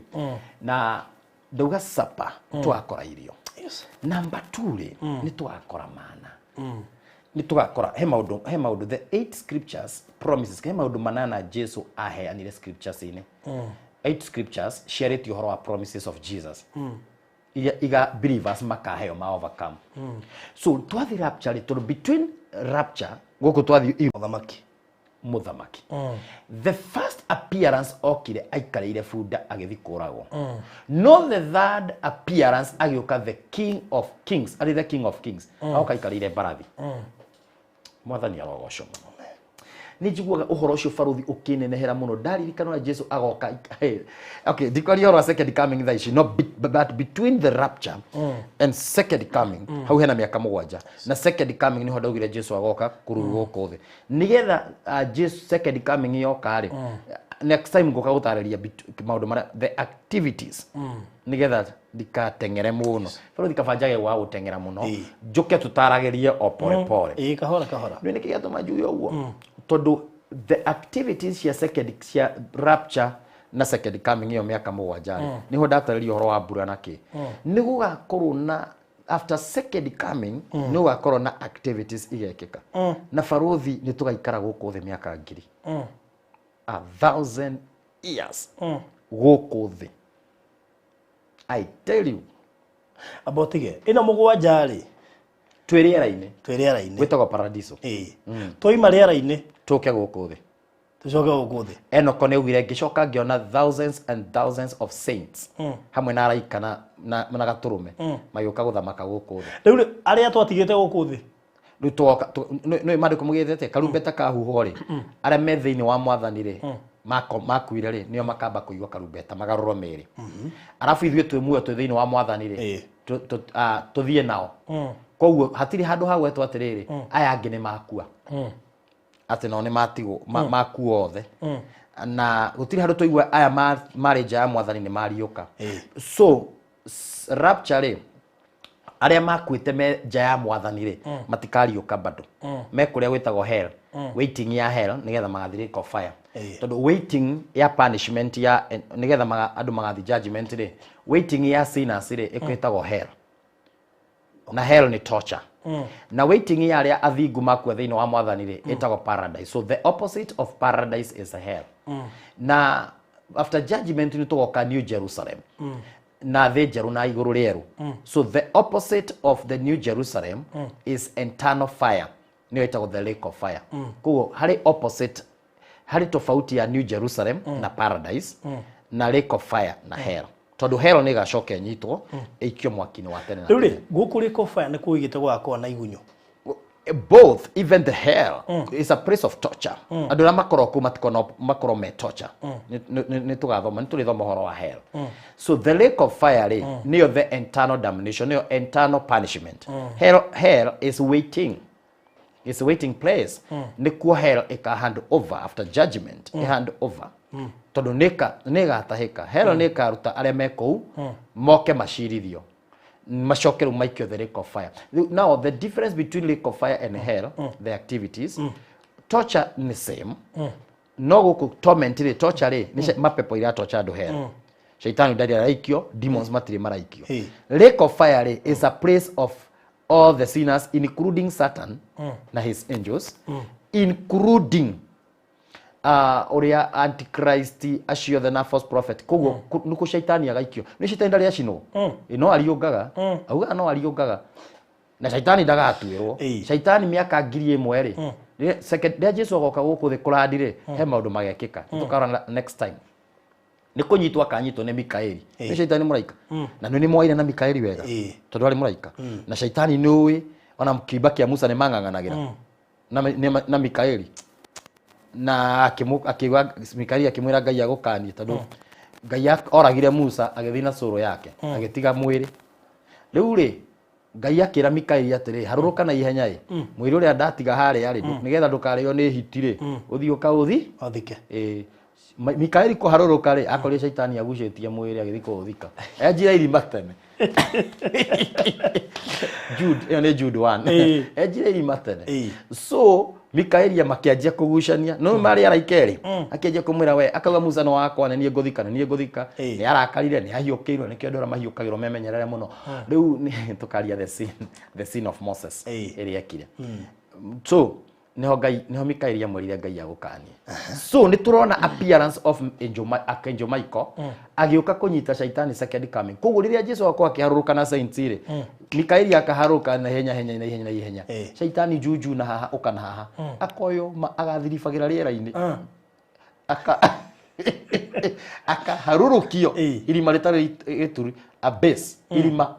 na ndauga sapa twakora irio. Number 2 ri ni twakora mana ni twakora he maundu the 8 scriptures promises he maundu manana Jesu aheanire scriptures ine 8 scriptures share it your promises of Jesus iga believers makaheo ma overcome. So twathi rapture to between rapture goko twathi muthamaki the first appearance okire aikarire bunda agithikurago no the third appearance agioka the king of kings ari the king of kings aoka aikarire barathi mwathani arogocwo muno ni njiguaga uhoro ucio faruthi ukinenehera muno ndaririkana na Jesu agoka okay dikari oro second coming that is not but between the rapture and second coming hau hena miaka 7 na second coming ni hodaugire Jesu agoka kururugo kothe nigetha Jesu second coming yoka ri next time ngoka gutareria maundu mara the activities nigetha dikatengere muno faruthi kabanjage wa gutengera muno njuke tutaragerie opore pore kahora ni kigatuma juyo uguo tondu the activities cia second cia rapture na second coming yo miaka 7 niho ndatarĩria horo wa mbura naki ni gugakorwo na after second coming ni gugakorwo na activities igekeka na faruthi ni tugaikara guku thi miaka 1000 years guku thi. I tell you about ige ina 7 ri twiriera-ini witagwo paradiso toima riera-ini tuke guku thi tucoke guku thi Enoko neugire ngicoka ngiona thousands and thousands of saints hamwe na araika na gaturume magioka guthamaka guku thi riu aria twatigite guku thi riu twoka no mandiko mugithete karumbeta kahuho ri aria me thiini wa mwathani ri makuire ri nio makamba kuigwa karumbeta magaroro meri arafu ithuĩ twi muoyo twi thiini wa mwathani ri tuthie nao koguo hatiri handu hagwetwo atiriri aya angi ni makua ati no ni matigo makuo othe na gutiri handu toigwa aya mari nja ya mwathani ni mariuka. So rapture ri aria makuite me nja ya mwathani ri matikariuka bado me kuria gwitagwo hell waiting ya hell nigetha magathire ko fire tondu waiting ya punishment ya nigetha andu magathi judgment ri waiting ya sinners ri ikwitagwo hell na hell ni torture na waiting ya aria athingu makua thiini wa mwathani ri itagwo paradise. So the opposite of paradise is hell na after judgment ni tugoka New Jerusalem na the jeru na iguru rieru. So the opposite of the New Jerusalem is eternal fire ni itagwo the lake of fire. Kugo hari opposite hari tofauti ya New Jerusalem na paradise na lake of fire na hell tondu hell ni gacoke nyitwo ikio mwakini wa tene na riu ri guku ri fire ni kuigite gwakwa na igunyo both even the hell is a place of torture andu la makoro ku makoro me torture ni tugathoma ni tulithoma horo wa hell. So the lake of fire ri ni the eternal damnation ni eternal punishment. Hell is waiting. It's a waiting place. Nikuo hell ika hand over after judgment. Hand over. Tondu nega tahika. Hell neka ruta aria mekou moke mashirithio. Mashokeru maikio the lake of fire. Now the difference between lake of fire and hell, the activities, torture ni same. No go torment ri torture ri ni mapepo ira torture do hell. Shaitani ndari araikio, demons matiri maraikio. Lake of fire ri is a place of all the sinners including Satan na his angels including uria antichrist acio the na false prophet koguo nuko shaitani agaikio ni shaitani ndari acino no ariungaga auga no ariungaga na shaitani ndagatuirwo shaitani miaka 1000 ri second Jesu agoka guku thi kurandire he maundu magekika tukara next time ni kunyitwa kanyitwo ni Mikaeli ni shaitani muraika na ni mwaire na Mikaeli wega tondu ari muraika na shaitani ni uwi ona mkiba kia Musa ni manganganagira na Mikaeli na akiwa Mikaeli akimwira Ngai agukanie tondu Ngai oragire Musa agithina coro yake agitiga mwiri riu ri Ngai akira Mikaeli atiri haruruka na ihenya mwiri uria ndatiga hare yari nigetha ndukareo ni hitire uthio kauthi othike Mikaeli ko haruruka ri akorire shaitani agucetie mwiri agithiko uthika ejira irima tene Jude 1 ejira irima tene so Mikaeli makianjia kugucania no mari araikeri akianjia kumwira we akauga Musa no wakwa nie nguthika ni arakarire ni ahiukirwo ni kĩo mahiukagirwo memenyerere muno riu ni tukaria the sin of Moses ĩrĩa ekire so niho Mikaeli amwirire Ngai agukanie so ni turona appearance of Angel Michael agiuka kunyita shaitani second coming koguo riria Jesu akwa akiharuruka na saints ire Mikaeli akaharuka na ihenya shaitani juju na haha ukana haha akoyo agathirifagira riera-ini akaharurukio irima ritari ituri abyss irima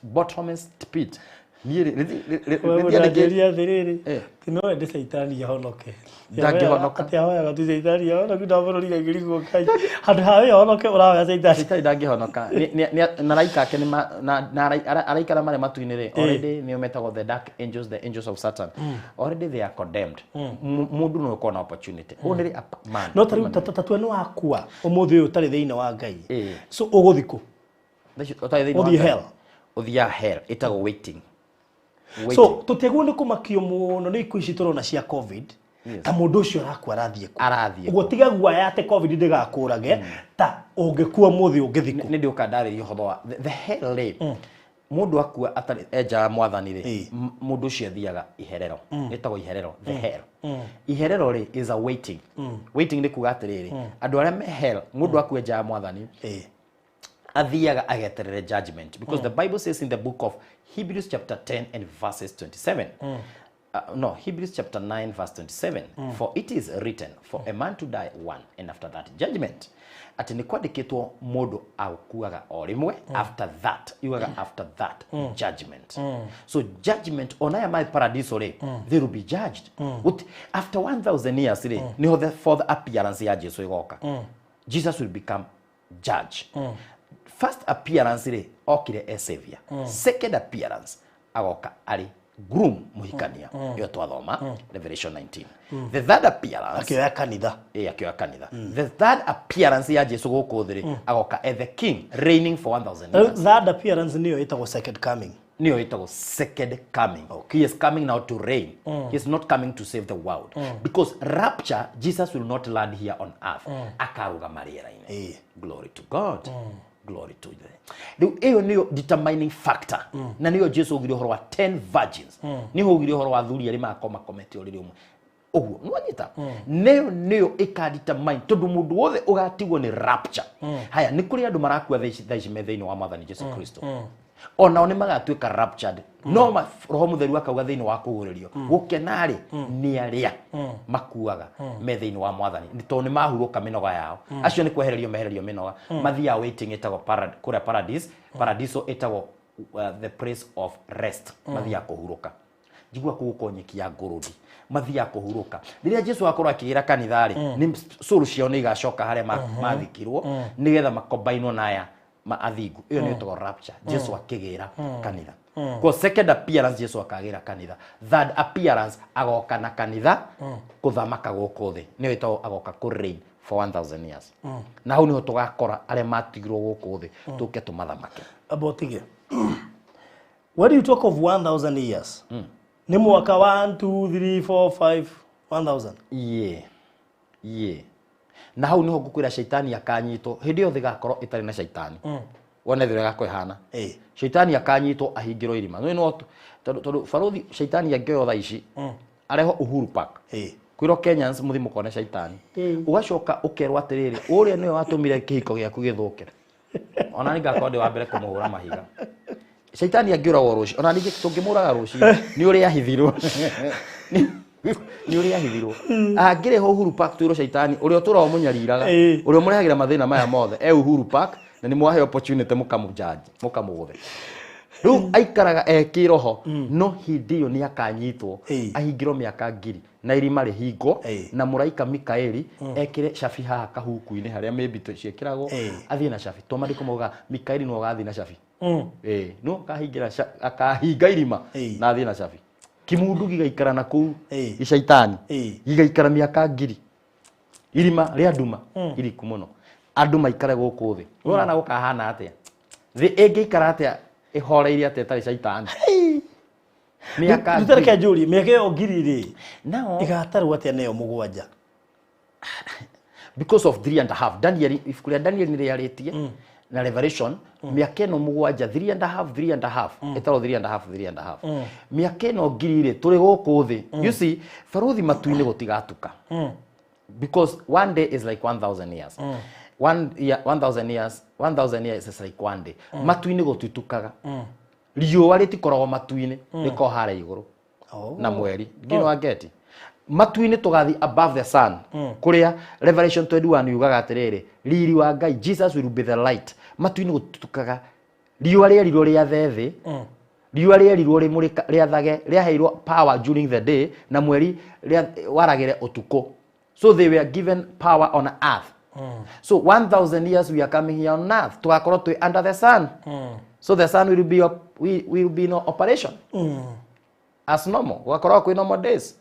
bottomless pit niĩ thiriri tino ende shaitani yahonoke ndangĩhonoka ati ahoyaga tu shaitani yahonoka ndabũrũri ngirigwo Ngai handũ ha yahonoke ũrahoya shaitani ndangĩhonoka na araika ake na araikara mare matu-inĩ ri already nĩo metagwo the dark angels, the angels of Satan already they are condemned mundu no ukona opportunity only a man no tariu tatatu no akua umuthi uyu tari thiine wa Ngai so uguthiko uthi hell uthia hell itago waiting. So tutegwo ni kumakio muno ni iku ici turona cia covid ta mundu ucio arakua arathie ugo tiga guaya ate covid ndigakurage ta ungekua muthi ungithiko ni ndi ukandaririo hothwa the hell mundu akua atari eja mwathani ri mundu ucio thiaga iherero itago iherero the hell iherero ri is a waiting ni kuga atiriri andu aria me hell mundu akua eja mwathani athiaga ageterere judgment because the Bible says in the book of Hebrews chapter 10 and verses 27 Hebrews chapter 9 verse 27 for it is written for a man to die one and after that judgment ati ni kwandikitwo mundu akuaga o rimwe after that after that judgment so judgment onaya my paradiso re they will be judged after 1000 years re ni the fourth appearance ya Jesu igoka Jesus will become judge first appearance re okire a savior second appearance agoka ari groom muhikania yo twathoma Revelation 19 the third appearance akioya kanitha the third appearance ya Jesu guku thiri agoka as the king reigning for 1000 years third appearance niyo itago second coming second coming he is coming now to reign he is not coming to save the world because rapture Jesus will not land here on earth akaruga mariera-ini glory to God glory to you. Iyo niyo determining factor. Na niyo Jesu ugire horo wa 10 virgins. Niyo ugire horo wa thuri ari makoma komete ori rimwe. Oguo nwanyita. Niyo ikadetermine tondu mundu wothe ugatigwo ni rapture. Haya ni kuri andu marakua thaici metheini wa Mwathani Jesu Kristo. Ona ni magatuika raptured no roho mutheru akauga thiini wa kugurerio gukenari ni aria makuaga metheini wa Mwathani ni to ni mahuruka minoga yao acio ni kwehererio minoga mathia waiting itago kure paradiso itago the place of rest mathia kuhuruka jigua kugukonyeki ya ngurudi mathia kuhuruka riria Jesu akorwo akigira kanithari ni soul cio ni igacoka haria mathikirwo nigetha makombainwo naya maathigu iyo ni to rapture Jesu akigira kanitha kwa second appearance Jesu akagira kanitha third appearance agoka na kanitha kuthamaka guku thi ni wito agoka ku reign for 1000 years na hau niho tugakora aria matigirwo guku thi tuke tumathamake abotige when you talk of 1000 years ni mwaka 1 2 3 4 5 1000 yeah na hau niho ngukwira shaitani akanyitwo hindi yothe gakorwo itari na shaitani wone thire gakwe hana shaitani akanyitwo ahingirwo irima no tondu barothi shaitani angeo tha ici areho Uhuru Park kwiro Kenyans muthi mukone shaitani ugacoka ukerwa atiriri uria niwe watumire kihiko giaku githuke ona ni ngakonde wa mbere kumuhura mahiga shaitani angiura woruci ona ni tungimuraga ruci ni uria hithirwo ni uria hithirwo angire ho Uhuru Park twiro shaitani uria turo munyariraga uria murehagira mathina maya mothe Uhuru Park na ni mwahe opportunity mukamujaji mukamuguthe riu aikaraga kiroho no hindi yo ni akanyitwo ahingiro miaka ngiri na irima rihingo na muraika Mikaeli ekire shafi haha kahuku-ini haria maybe ciekiragwo athie na shafi to mandiko moga Mikaeli no gathi na shafi no kahingira akahinga irima na athie na shafi kimundu gigaikara na kuu ishaitani gigaikara miaka ngiri irima ria nduma iriku muno andu maikare guku thi urana gukahana atia thi ingiikara atia ihoreirie atia tari shaitani miaka tutareke njuri miaka yo ngiri ri nao igatarwo atia neyo mugwanja because of 3.5 Daniel if kuria Daniel ni realitie na Revelation miaka eno mugwanja 3.5 etaro 3.5 miaka eno ngiri ri turi guku thi you see faruthi matuini gutigatuka because one day is like 1000 years 1000 years is like one day matuini gututukaga riũa ritikoragwo matu-ini riko hara iguru na mweri ngino ageti matu-ini tugathi above the sun kuria Revelation 21 yugaga atiriri riri wa Ngai Jesus will be the light matu-ini gututukaga riũa rĩerirwo rĩa thethi riũa rĩerirwo rĩmurika rĩathage rĩaheirwo power during the day na mweri waragire utuko so they were given power on earth so 1000 years we are coming here on earth tugakorwo twi under the sun so the sun will be in operation as normal wakorwo kwi normal days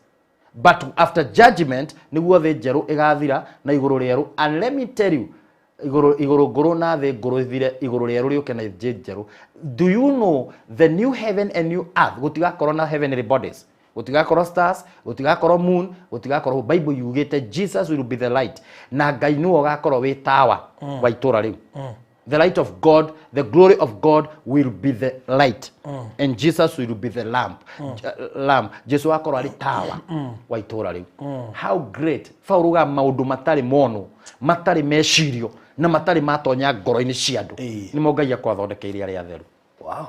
but after judgment niguo the jeru igathira na iguru rieru and let me tell you iguru nguru na the nguru thire iguru rieru riuke na jeru do you know the new heaven and new earth gutigakorwo na heavenly bodies gutigakorwo stars gutigakorwo moon gutigakorwo Bible yugite Jesus will be the light na Ngai nuo gakorwo wi tawa wa itura riu the light of God, the glory of God will be the light. And Jesus will be the lamp. Jesu akorwo ari tawa wa itura riu. How great. Fauruga maundu matari mono, matari mecirio na matari matonya ngoro-ini cia andu. Ni mo Ngai akwathondekeire aria atheru. Wow.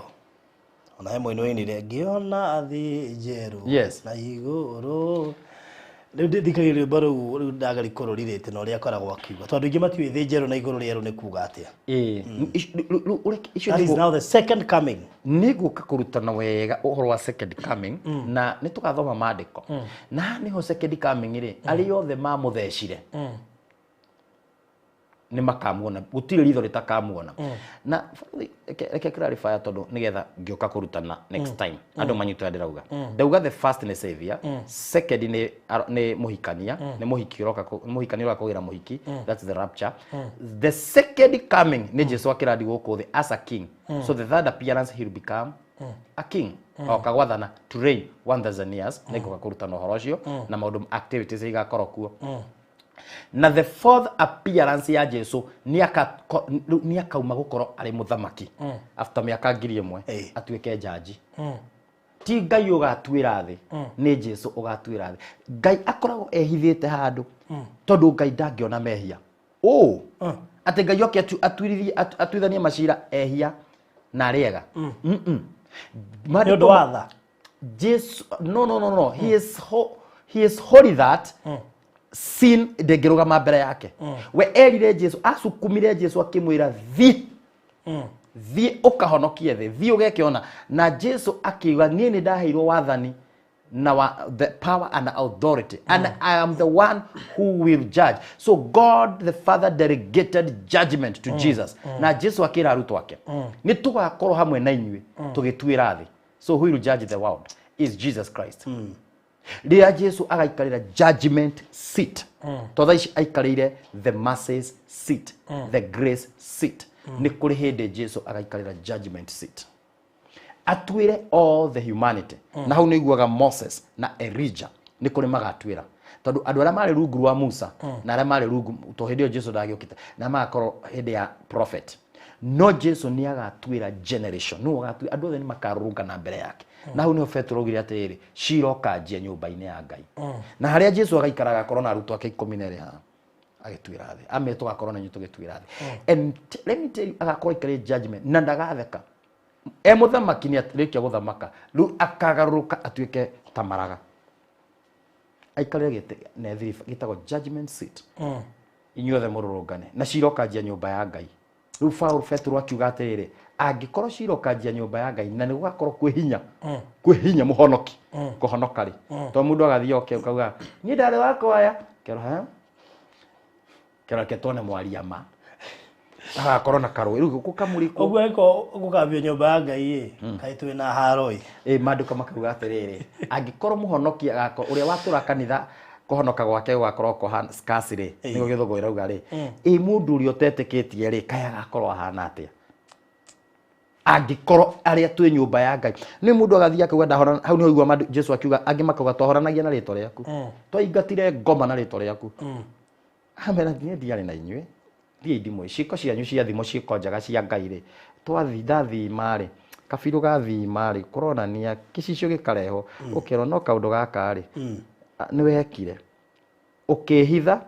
Ona he moino-ini ri ngiona athi jeru na iguru ndithikagire baru ndagari kuroririte no ria koragwo akiuga tondu ingi matiwe thi jeru na iguru rieru ni kuga atia that is now the second coming ni guka kurutana wega uhoro wa second coming na ni tugathoma maandiko na niho second coming ri ari yothe mamuthecire ni makamuona gutire ritho ritakamuona na reke clarify tondu nigetha ngioka kurutana next time andu manyitwa ndirauga ndauga the first ni savior second ni muhikania ni muhiki uroka muhikania uroka kugira muhiki that's the rapture the second coming ni Jesu akiradi guku thi as a king so the third appearance he will become a king okagwathana to reign 1000 years niko kurutana uhoro ucio na maundu activities igakorwo kuo na the fourth appearance ya Jesu ni akauma gukorwo ari muthamaki after miaka 1000 atuike jaji ti Ngai ugatwira thi ni Jesu ugatwira thi Ngai akoragwo ehithite handu tondu Ngai ndangiona mehia ati Ngai oke atwithanie macira ehia na riega ndio watha Jesus no he is holy that sin ndengerugama mbere yake we erire Jesu asukumire Jesu akimwira thi ukahonokie thi ugekiona na Jesu akiuga nie ni ndaheirwo wathani na the power and authority and I am the one who will judge so God the Father delegated judgment to Jesus na Jesu akira aruto wake ni tugakorwo hamwe na inywe tugitwira thi so who will judge the world is Jesus Christ Ria Jesu agaikarira judgment seat. Totha ici aikarire the masses seat, the grace seat. Ni kuri hindi Jesu agaikarira judgment seat. Atwire all the humanity. Na hau niguaga Moses na Elijah ni kuri magatwira. Tondu andu aria mari rungu rwa Musa na aria mari rungu to hindi Jesu ndagiukite na makorwo hindi ya prophet. no Jesu ni agatwira generation no agatwira andu othe ni makarunga na mbere yake na hau ni Petro ogire atiri cira okanjia nyumba-ini ya Ngai na haria Jesu agaikaraga korona arutwo ake 12 ha agitwira thi ametwo akorona nyu tugitwira thi and let me tell you agakorwo ikare judgment na ndagatheka muthamaki ni atirikia guthamaka riu akagaruruka atuike tamaraga aikare gite na thirifa gitagwo judgment seat inyuothe mururungane na cira okanjia nyumba ya Ngai riu Petro akiuga atiri angikorwo cira okanjia nyumba ya Ngai na ni gugakorwo kwihinya muhonoki kuhonoka ri to mundu agathie okauga ni ndari wakwaya kero ketone mwaria ma korona karwe riu gukamuriko ogwo eko gukambia nyumba ya Ngai kai twina haroi manduka makauga atiriri angikorwo muhonoki agako uria watura kanitha kuhonoka gwake gwakorwo ko scarce ri nigo githugo irauga ri mundu uri otetikitie ri kai agakorwo ahana atia angikorwo aria twi nyumba ya Ngai ni mundu agathia akauga ndahora hau ni oigwa Jesu akiuga angi makauga twahoranagia na ritwa riaku twaingatire ngoma na ritwa riaku amena ndiari na inywe thie ndimwe ciko cianyu cia thimo ciko njaga cia Ngai ri twathi ndathi mari kabiru gathi mari kuronania kicicio gikareho ukero no kaundu gaka ri ni wekire ukihitha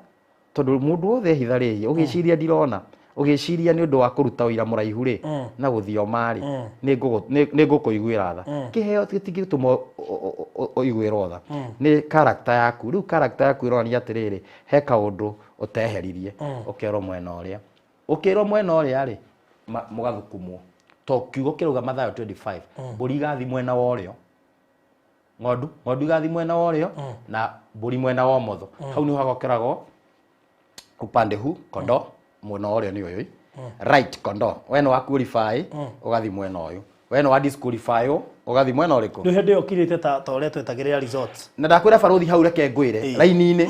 tondu mundu othe hitha ri ugiciria ndirona ugiciria ni undu wa kuruta uira muraihu ri na guthio mari ni ngukuiguira tha kiheo gitingitumo oiguira tha ni character yaku riu character yaku ironi atiriri he kaundu uteheririe ukero mwena uria ri mugathukumwo to kiugo kiruga Mathayo 25 mburi gathi mwena wa urio ng'ondu gathi mwena wa urio na mburi mwena wa motho hau ni hagokerago upande hu kondo mwena urio ni uyu right kondo wena wa qualify ugathi mwena uyu wena wa disqualify ugathi mwena uriku ndu hende okirite ta uria twetagirira resort na ndakwira baruthi hau reke ngwire laini-ini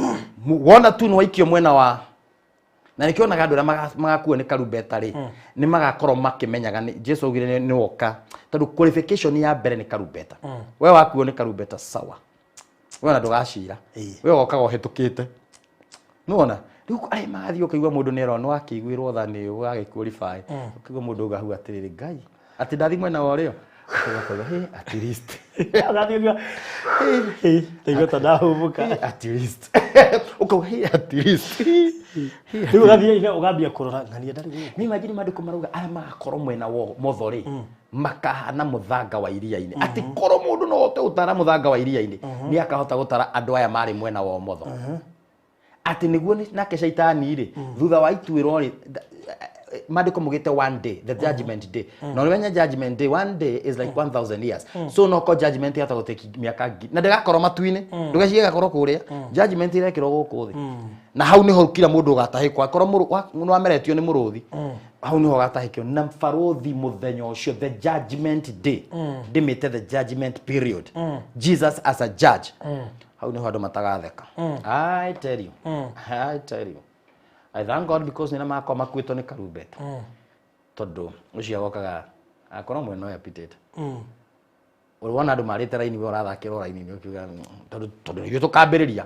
wona tu nwaikio mwena wa na nikionaga andu aria magakuo ni karumbeta ri ni magakorwo makimenyaga ni Jesu augire ni woka tondu qualification ya mbere ni karumbeta we wakuo ni karumbeta sawa we na ndugacira we wokaga uhetukite nuona riu ai magathio kaigwa mundu ni erona akiguirwo tha ni ugagiqualify ukigo mundu ugahu atiriri Ngai ati ndathi mwena wa urio at least agathio tegota ndahumuka at least uko at least riu gathia ine ugambia kurora ngania ndari guku ni imagine maandiko marauga ara magakorwo mwena wo motho ri makahana muthanga wa iria-ini ati korwo mundu no ote utara muthanga wa iria-ini ni akahota gutara andu aya mari mwena wa motho ati niguo nake shaitani ri thutha wa ituiro ri maandiko mugite one day the judgment day no wenya judgment day one day is like 1000 years so no ko judgment ya tagoteki miaka na ndagakorwo matuine ndugeciye gakorwo kuria judgment irekirwo guku thi na hau niho kila mundu gatahikwa korwo no ameretio ni muruthi hau niho gatahikio na farothi muthenya ucio the judgment day ndimite the judgment period Jesus as a judge hau niho andu matagatheka I tell you I thank God because nina makwa makwitwo ni karumbeta tondu ucio agokaga akorwo mwena uyu apitite urwona andu marite raini we urathakira raini ni ukiuga tondu niguo tukambiriria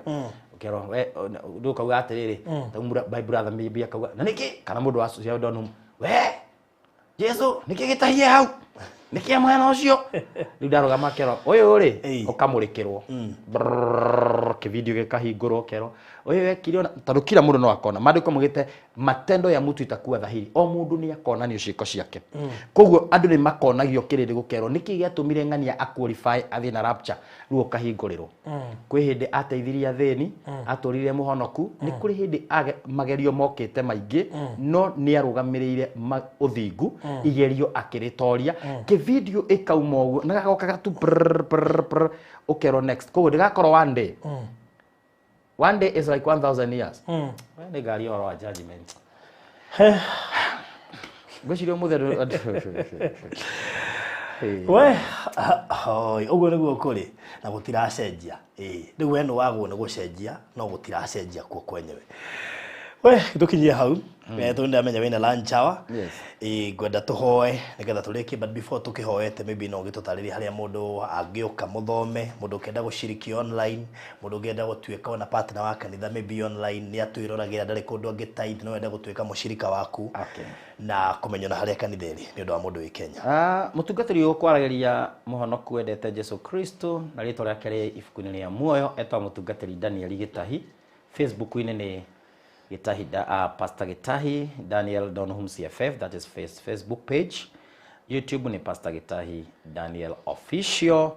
ukero we ndukauga atiriri taumura by brother maybe akauga na niki kana mundu wa Pst Donholm we Jesu niki gitahie hau niki mwena ucio riu ndarugama kero uyu ri ukamurikirwo kivideo gikahingurwo kero uyu wekire tondu kila mundu no akona maandiko mugite matendo ya mtu itakuwa dhahiri o mundu ni akona ni uciko ciake koguo andu ni makonagio kiriri gukero niki giatumire ng'ania aqualify athi na rapture ruo kahingurirwo kwi hindi ateithiria thini aturire muhonoku ni kuri hindi magerio mokite maingi no ni arugamirire uthingu igerio akiritoria video ikauma uguo na gagokaga tu ukero next koguo ndigakorwo one day is like 1000 years we gari oro wa judgment gwicirio mutheru we oi uguo niguo kuri na gutiracenjia riu we no wagwo ni gucenjia no gutiracenjia kuo kwenyewe we tukinyie hau tunamenya wina lunch hour Yes. Ngwenda tuhoe nigetha turiki, but before tukihoete maybe no gitutariria haria mundu angioka muthome, mundu kenda gushiriki online, mundu ngenda gutuika ona partner wa kanitha maybe online, ni atwiragira ndari kundu angitithe no enda gutuika mushirika waku na kumenyana haria kanitha iri ni undu wa mundu wi Kenya. Mutungatiri uyu kwarageria muhonoku wendete Jesu Kristo na ritwa riake ri ibuku-ini ria muoyo etwa mutungatiri Daniel Gitahi. Facebook-ini ni Gitahi Pst Gitahi Donholm Cff, that is Facebook page. YouTube ni Pst Gitahi Daniel Official.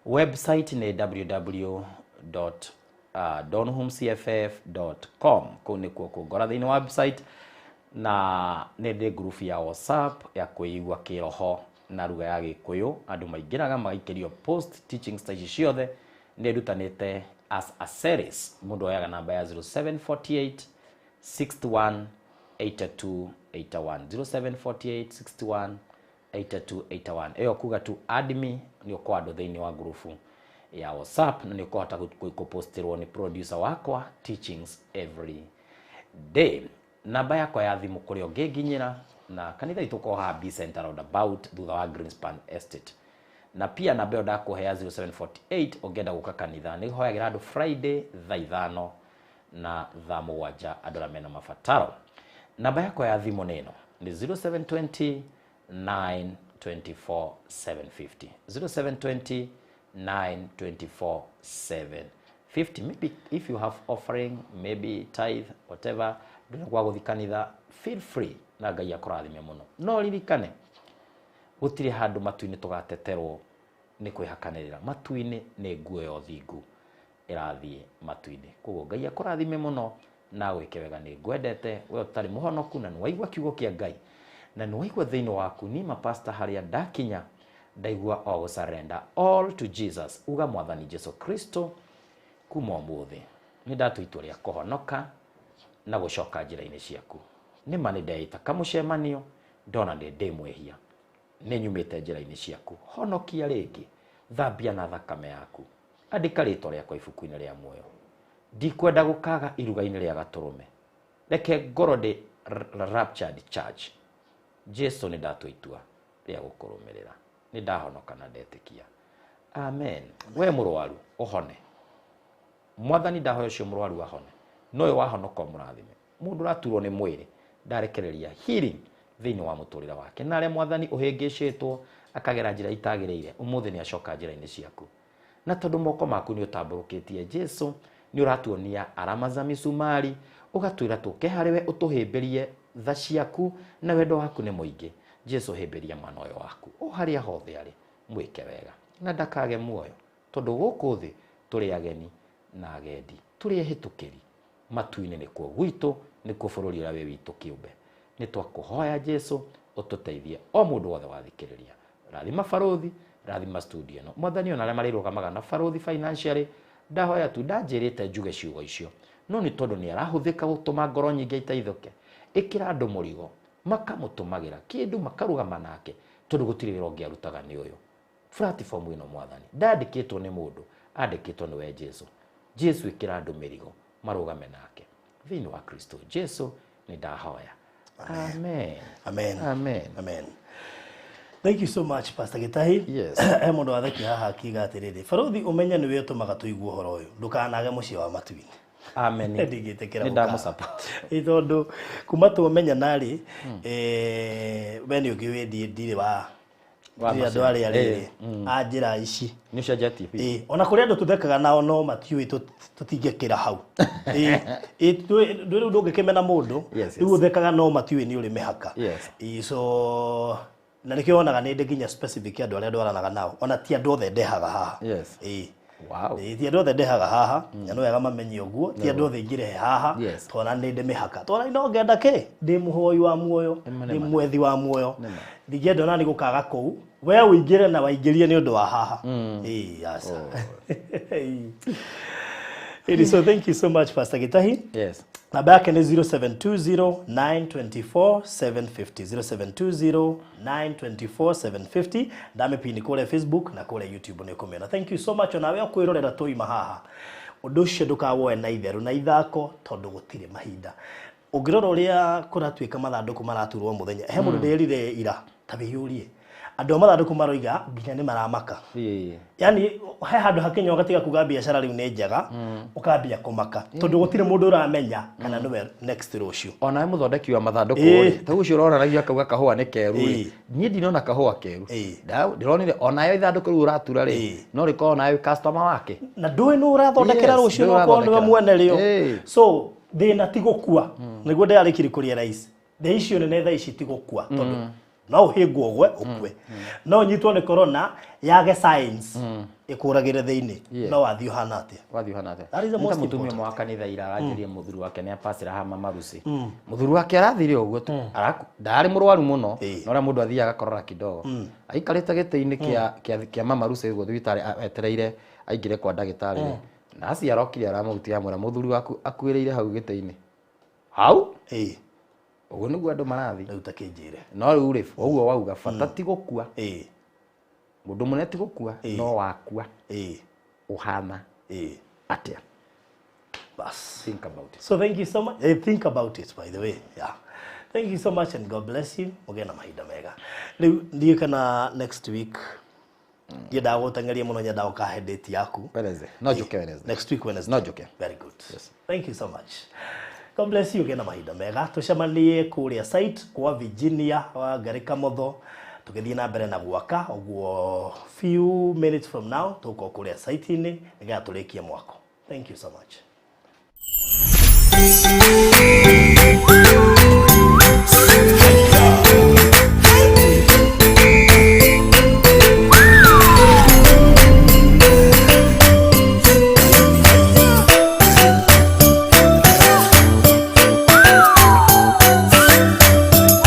Website ni www.donholmcff.com. Kuni kugora thini website na nende group ya WhatsApp ya kuigwa kiroho na ruga ya Gikuyu. Andu maingiraga magaikirio post teaching stage ciothe ni ndutanite as a series. Mundu oyaga namba ya 0748 61 82 81 0748 61 82 81. Eyo kuga tu admin ni okwado thini wa group ya WhatsApp na ni kohota kupostirwo ni producer wakwa teachings every day. Namba yakwa ya thimu kuri onginginyira na kanitha ituko ha B Center roundabout thutha wa Greenspan Estate. Na pia namba yo ndakuhea 0748 ongenda guka kanitha ni hoyagira andu Friday thaa 5 na thaa 7 andu ra mena mafataro. Namba yakwa ya thimu neno ni 0720 924 750 0720 924 750. Maybe if you have offering, maybe tithe, whatever, ndio kwa guthikanitha, feel free na Ngai akurathime muno. No ririkane gutire handu matu-ini tugateterwo ni kwihakanirira. Matu-ini ni nguo yo thingu irathie matu-ini. Koguo Ngai akurathime muno na wike wega. Ni ngwendete we utari muhonoku na nwaigwa kiugo kia Ngai na nwaigwa thiini waku ni mapasta haria ndakinya ndaigua all surrender all to Jesus. Uga mwathani Jesu Kristo kuma umuthi ni ndatuitwo ria kuhonoka na gucoka njira-ini ciaku. Ni mani ndeita kamucemanio ndona ndi mwehia ni nyumite njira-ini ciaku. Honokia ringi, thambia na thakame yaku, andika ritwa riakwa ibuku-ini ria muoyo. Ndikwenda gukaga iruga-ini ria gaturume. Reke ngoro ndi Rapture Church. Jesu ni ndatwitua ria gukurumirira. Ni ndahonoka na ndetikia. Amen. We murwaru uhone. Mwathani ndahoya ucio murwaru ahone. Noe wahonoka murathime. Mundu raturwo ni mwiri ndarekereria healing thiini wa muturira wake. Na aria mwathani uhingicitwo akagera njira itagirire umuthi ni acoka njira-ini ciaku. Na tondu moko maku ni utamburukitie Jesu ni uratuonia alama za misumari ugatwira tuke hariwe utuhimbirie tha ciaku na wendo waku ni muingi. Jesu himbiria mwana uyu waku o haria hothe ari mwike wega na ndakage muoyo tondu guku thi turi ageni na agendi turi ehitukiri. Matu-ini ni kuo gwitu ni kuo bururi uria we witu kiumbe. Ni twakuhoya Jesu ututeithie o mundu wothe wathikiriria. Rathima baruthi, rathima studio no. Mwathani ona aria marirugamaga na baruthi financially ndahoya tu ndanjirite njuge ciugo icio. No ni tondu ni arahuthika gutuma ngoro nyingi itaithuke. Ikira andu murigo makamutumagira kindu makarugama nake tondu gutiri wira ungi arutaga ni uyu. Platform ino mwathani ndandikitwo ni mundu, andikitwo ni we Jesu. Jesu ikira andu mirigo marugame nake thiini wa Kristo Jesu ni ndahoya. Amen. Amen. Amen. Amen. Thank you so much Pastor Gitahi. Yes. Mundu wathaki haha akiga atiriri baruthi umenya niwe utumaga tuigwe horo uyu ndukanage mucii wa matu-ini. Amen. Ndigĩtĩkĩra ndamusupport. Tondu kuma tumenya nari we ni ungi wendie ndire wa andu aria riri anjira ici ni cia TV. Ona kuri andu tuthekaga nao no matiui tutingikira hau. Riu ndungikimena mundu riu uthekaga no matiui ni uri mihaka. So na nikio onaga ni nginya specific andu aria ndwaranaga nao ona ti andu othe ndehaga haha. Wow. Ti andu othe ndehaga haha na no wega mamenye uguo ti andu othe ingire haha tona ni ndi mihaka tona ino ngenda ki ndi muhoyi wa muoyo ndi mwethi wa muoyo ndigenda ona ni gukaga kou we uingire na waingirie ni undu wa haha. Yes. So thank you so much Pastor Gitahi. Yes. Namba yake ni 0720 924 750 0720 924 750. Ndame pini kule Facebook na kule YouTube ni kumena. Thank you so much onawe kwirorera tuima haha. Undu ucio ndukawoe na itheru na ithako tondu gutire mahinda. Ungirora uria kuratuika mathanduku maraturwo muthenya he mundu nderire ira tabiyurie andu mathanduku maroiga nginya ni maramaka yani he handu hakinya ugatiga kuga biashara riu ni njega ukambia kumaka tondu gutire mundu uramenya kana niwe next rucio ona muthondeki wa mathanduku ta ucio uroranagia kauga kahua ni keru nie ndinona kahua keru ndironire ona yo ithanduku riu uratura ri no riko ona yo customer wake na ndui nu urathondekera rucio no kwa niwe mwene rio so thina ti gukua niguo ndarikiri kuria rais the issue nene tha ici ti gukua tondu no uhingwo gwe ukwe no nyitwo ni corona yage science ikuragire thiini no wathio hanate mutumia mwa kanitha ira aranjirie muthuru wake ni apasira hama marusi muthuru wake arathire uguo tu ndari murwaru muno no ria mundu athiaga korora kidogo aikarite giti-ini kia mama rusi uguo thibitari etereire aingire kwa ndagitari na aci arokire aramurutia amwira muthuri waku akuireire hau giti-ini hau uguo niguo andu marathi riu takinjire no riu ri uguo wauga bata ti gukua mundu munene ti gukua no wakua uhana atia bas think about it so thank you so much think about it by the way thank you so much and God bless you mugena mahinda mega riu ndie kana next week yenda gutangaria muno nyenda ukahe date yaku Wednesday no joke Wednesday next week Wednesday no joke very good yes thank you so much God bless you gena mahinda mega tucemanie kuria site kwa Virginia wa Garika Motho tukithie na mbere na gwaka oguo few minutes from now tuko kuria site ini niga tulikie mwako thank you so much